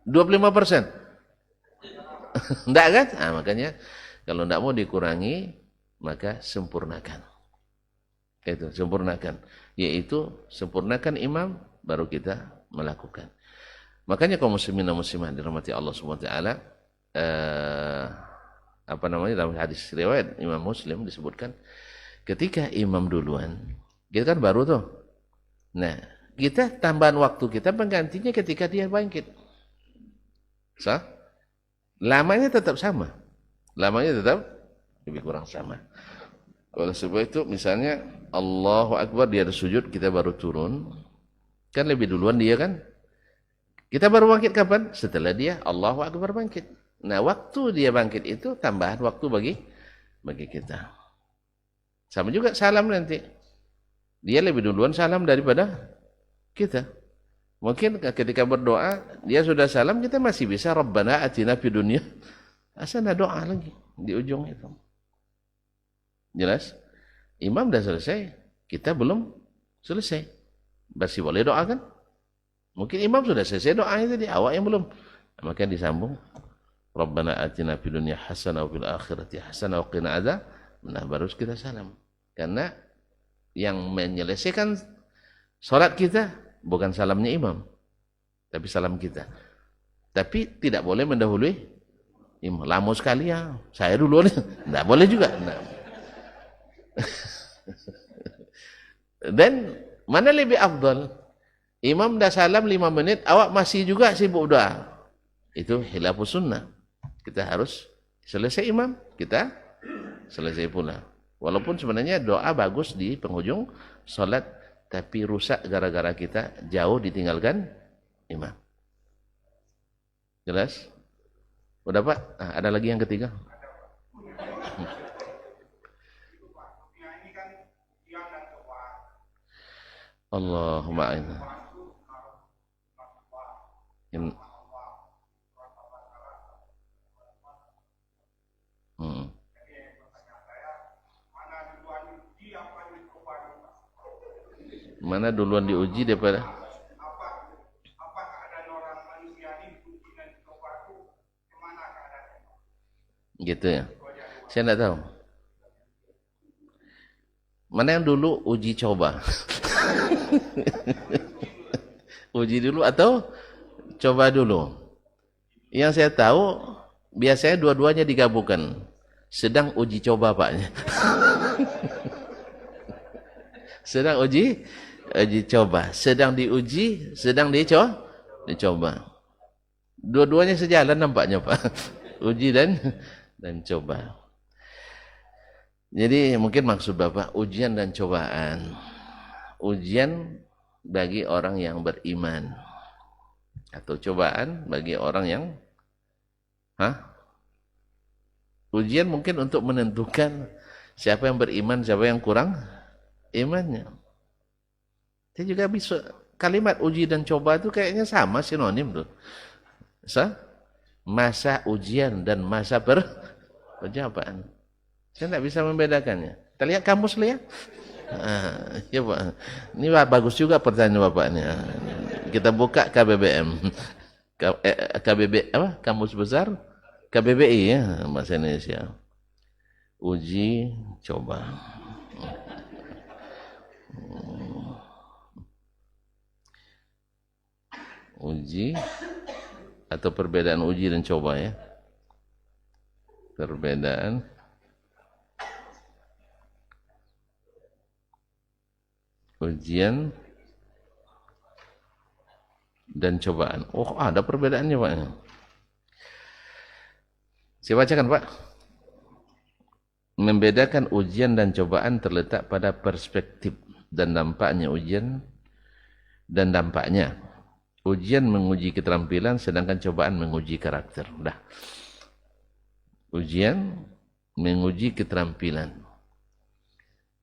25%. Enggak kan? Makanya kalau enggak mau dikurangi, maka sempurnakan. Itu, sempurnakan. Yaitu sempurnakan imam, baru kita melakukan. Makanya kaum muslimin dan muslimat dirahmati Allah Subhanahu wa taala, dalam hadis riwayat Imam Muslim disebutkan, ketika imam duluan, kita kan baru tuh. Nah, kita tambahan waktu kita penggantinya ketika dia bangkit. Lamanya tetap sama. Lamanya tetap lebih kurang sama. Oleh sebab itu, misalnya Allahu Akbar, dia ada sujud, kita baru turun. Kan lebih duluan dia kan? Kita baru bangkit kapan? Setelah dia Allahu Akbar bangkit. Nah, waktu dia bangkit itu tambahan waktu bagi kita. Sama juga salam nanti. Dia lebih duluan salam daripada kita. Mungkin ketika berdoa, dia sudah salam, kita masih bisa Rabbana atina fid dunya. Asana doa lagi di ujung itu. Jelas? Imam dah selesai, kita belum selesai. Masih boleh doa kan? Mungkin imam sudah selesai doanya tadi, awak yang belum. Maka disambung. Rabbana atina fid dunya hasanah wa fil akhirati hasanah wa qina adzab. Nah, baru kita salam. Karena yang menyelesaikan salat kita bukan salamnya imam, tapi salam kita. Tapi tidak boleh mendahului imam. Lama sekali ya, saya duluan. Tidak boleh juga. Nah. Dan mana lebih afdal? Imam dah salam 5 menit, awak masih juga sibuk doa. Itu khilafus sunnah. Kita harus selesai imam, kita selesai pula. Walaupun sebenarnya doa bagus di penghujung salat, tapi rusak gara-gara kita jauh ditinggalkan imam. Jelas? Udah Pak? Ada lagi yang ketiga? Allahumma a'inna. Mana duluan diuji daripada Gitu ya. Saya enggak tahu. Mana yang dulu uji coba? Uji dulu atau coba dulu? Yang saya tahu biasanya dua-duanya digabungkan. Sedang uji coba Pak. Sedang uji coba. Sedang diuji, sedang dicoba. Dua-duanya sejalan nampaknya Pak. Uji dan coba. Jadi mungkin maksud Bapak ujian dan cobaan. Ujian bagi orang yang beriman. Atau cobaan bagi orang yang ujian mungkin untuk menentukan siapa yang beriman, siapa yang kurang imannya. Saya juga bisa kalimat uji dan coba itu kayaknya sama, sinonim tuh. Masa ujian dan masa percobaan. Saya tidak bisa membedakannya. Kita lihat kamus lihat. Ya Pak. Ini bagus juga pertanyaan Bapak ini. Kita buka KBBM. KBB apa? Kamus besar KBBI ya bahasa Indonesia. Uji coba. Uji atau perbedaan uji dan coba ya. Perbedaan ujian dan cobaan. Oh, ada perbedaannya Pak. Saya bacakan Pak. Membedakan ujian dan cobaan terletak pada perspektif dan dampaknya ujian dan dampaknya. Ujian menguji keterampilan sedangkan cobaan menguji karakter. Dah. Ujian menguji keterampilan.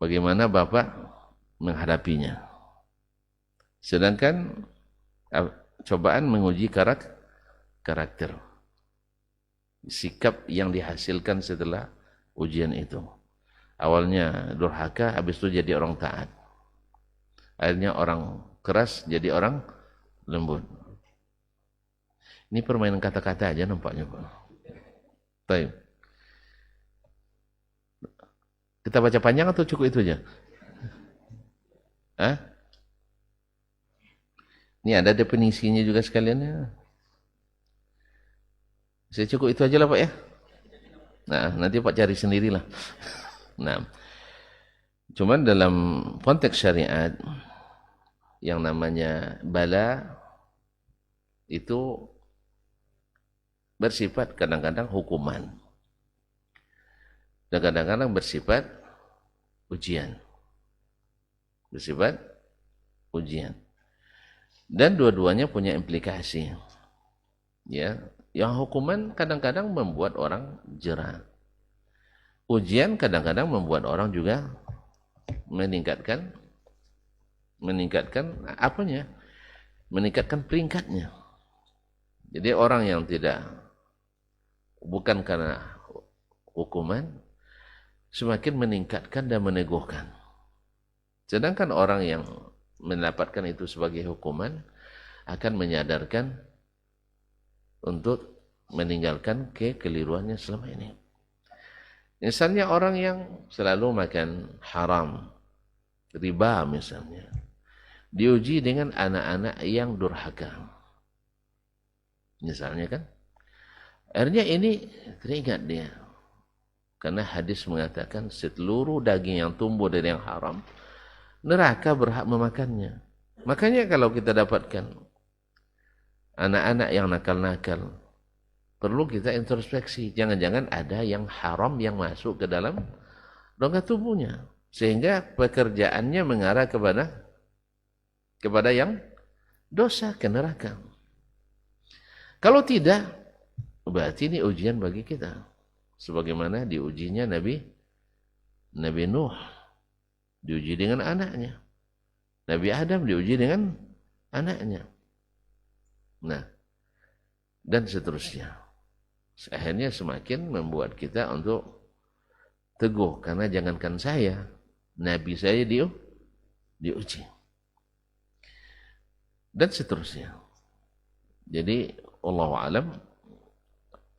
Bagaimana Bapak menghadapinya. Sedangkan cobaan menguji karakter. Sikap yang dihasilkan setelah ujian itu. Awalnya durhaka, habis itu jadi orang taat. Akhirnya orang keras jadi orang lembut. Ini permainan kata-kata aja nampaknya Pak. Baik. Kita baca panjang atau cukup itu aja? Ini ada definisinya juga sekalian ya. Saya cukup itu aja lah Pak ya. Nah, nanti Pak cari sendirilah. Nah, cuman dalam konteks syariat yang namanya bala itu bersifat kadang-kadang hukuman dan kadang-kadang bersifat ujian. Bersifat ujian. Dan dua-duanya punya implikasi. Ya, yang hukuman kadang-kadang membuat orang jera. Ujian kadang-kadang membuat orang juga meningkatkan apanya? Meningkatkan peringkatnya. Jadi orang yang tidak bukan karena hukuman semakin meningkatkan dan meneguhkan. Sedangkan orang yang mendapatkan itu sebagai hukuman akan menyadarkan untuk meninggalkan kekeliruannya selama ini. Misalnya orang yang selalu makan haram, riba misalnya, diuji dengan anak-anak yang durhaka. Misalnya kan, akhirnya ini teringat dia. Karena hadis mengatakan seluruh daging yang tumbuh dari yang haram, neraka berhak memakannya. Makanya kalau kita dapatkan anak-anak yang nakal-nakal, perlu kita introspeksi. Jangan-jangan ada yang haram yang masuk ke dalam rongga tubuhnya. Sehingga pekerjaannya mengarah kepada yang dosa, ke neraka. Kalau tidak, berarti ini ujian bagi kita. Sebagaimana diujinya Nabi Nuh. Diuji dengan anaknya. Nabi Adam diuji dengan anaknya. Nah, dan seterusnya. Akhirnya semakin membuat kita untuk teguh. Karena jangankan saya, Nabi saya diuji. Dan seterusnya. Jadi, Allahu a'lam,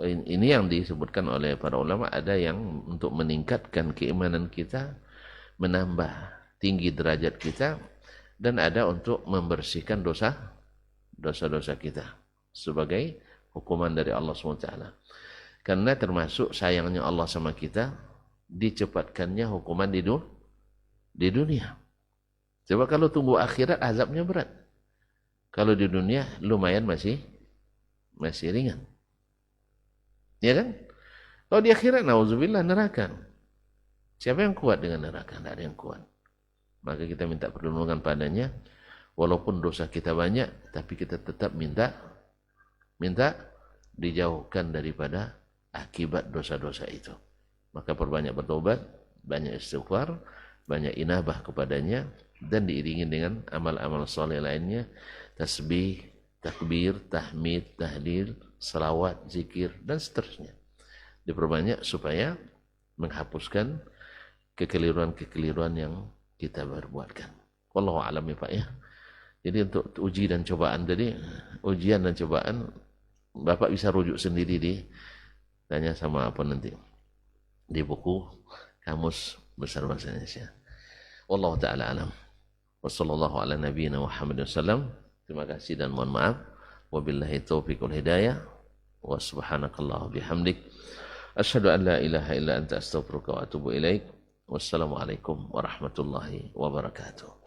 Ini yang disebutkan oleh para ulama, ada yang untuk meningkatkan keimanan kita, menambah tinggi derajat kita, dan ada untuk membersihkan dosa-dosa kita sebagai hukuman dari Allah SWT. Karena termasuk sayangnya Allah sama kita, dicepatkannya hukuman di dunia. Coba kalau tunggu akhirat, azabnya berat. Kalau di dunia lumayan masih ringan. Ya kan? Kalau di akhirat, nauzubillah, neraka. Siapa yang kuat dengan neraka? Tidak ada yang kuat. Maka kita minta perlindungan padanya. Walaupun dosa kita banyak, tapi kita tetap minta dijauhkan daripada akibat dosa-dosa itu. Maka perbanyak bertobat, banyak istighfar, banyak inabah kepadanya, dan diiringi dengan amal-amal soleh lainnya, tasbih, takbir, tahmid, tahlil, salawat, zikir, dan seterusnya. Diperbanyak supaya menghapuskan kekeliruan-kekeliruan yang kita perbuatkan. Wallahu a'lam ya Pak ya. Jadi untuk uji dan cobaan tadi, ujian dan cobaan, Bapak bisa rujuk sendiri tanya sama apa nanti di buku Kamus Besar Bahasa Indonesia. Wallahu ta'ala alam. Wassallallahu ala nabiyyina Muhammad sallam. Terima kasih dan mohon maaf. Wabillahi taufiq wal hidayah. Wa subhanakallah bihamdik. Asyhadu an la ilaha illa anta astaghfiruka wa atubu ilaik. Wassalamualaikum warahmatullahi wabarakatuh.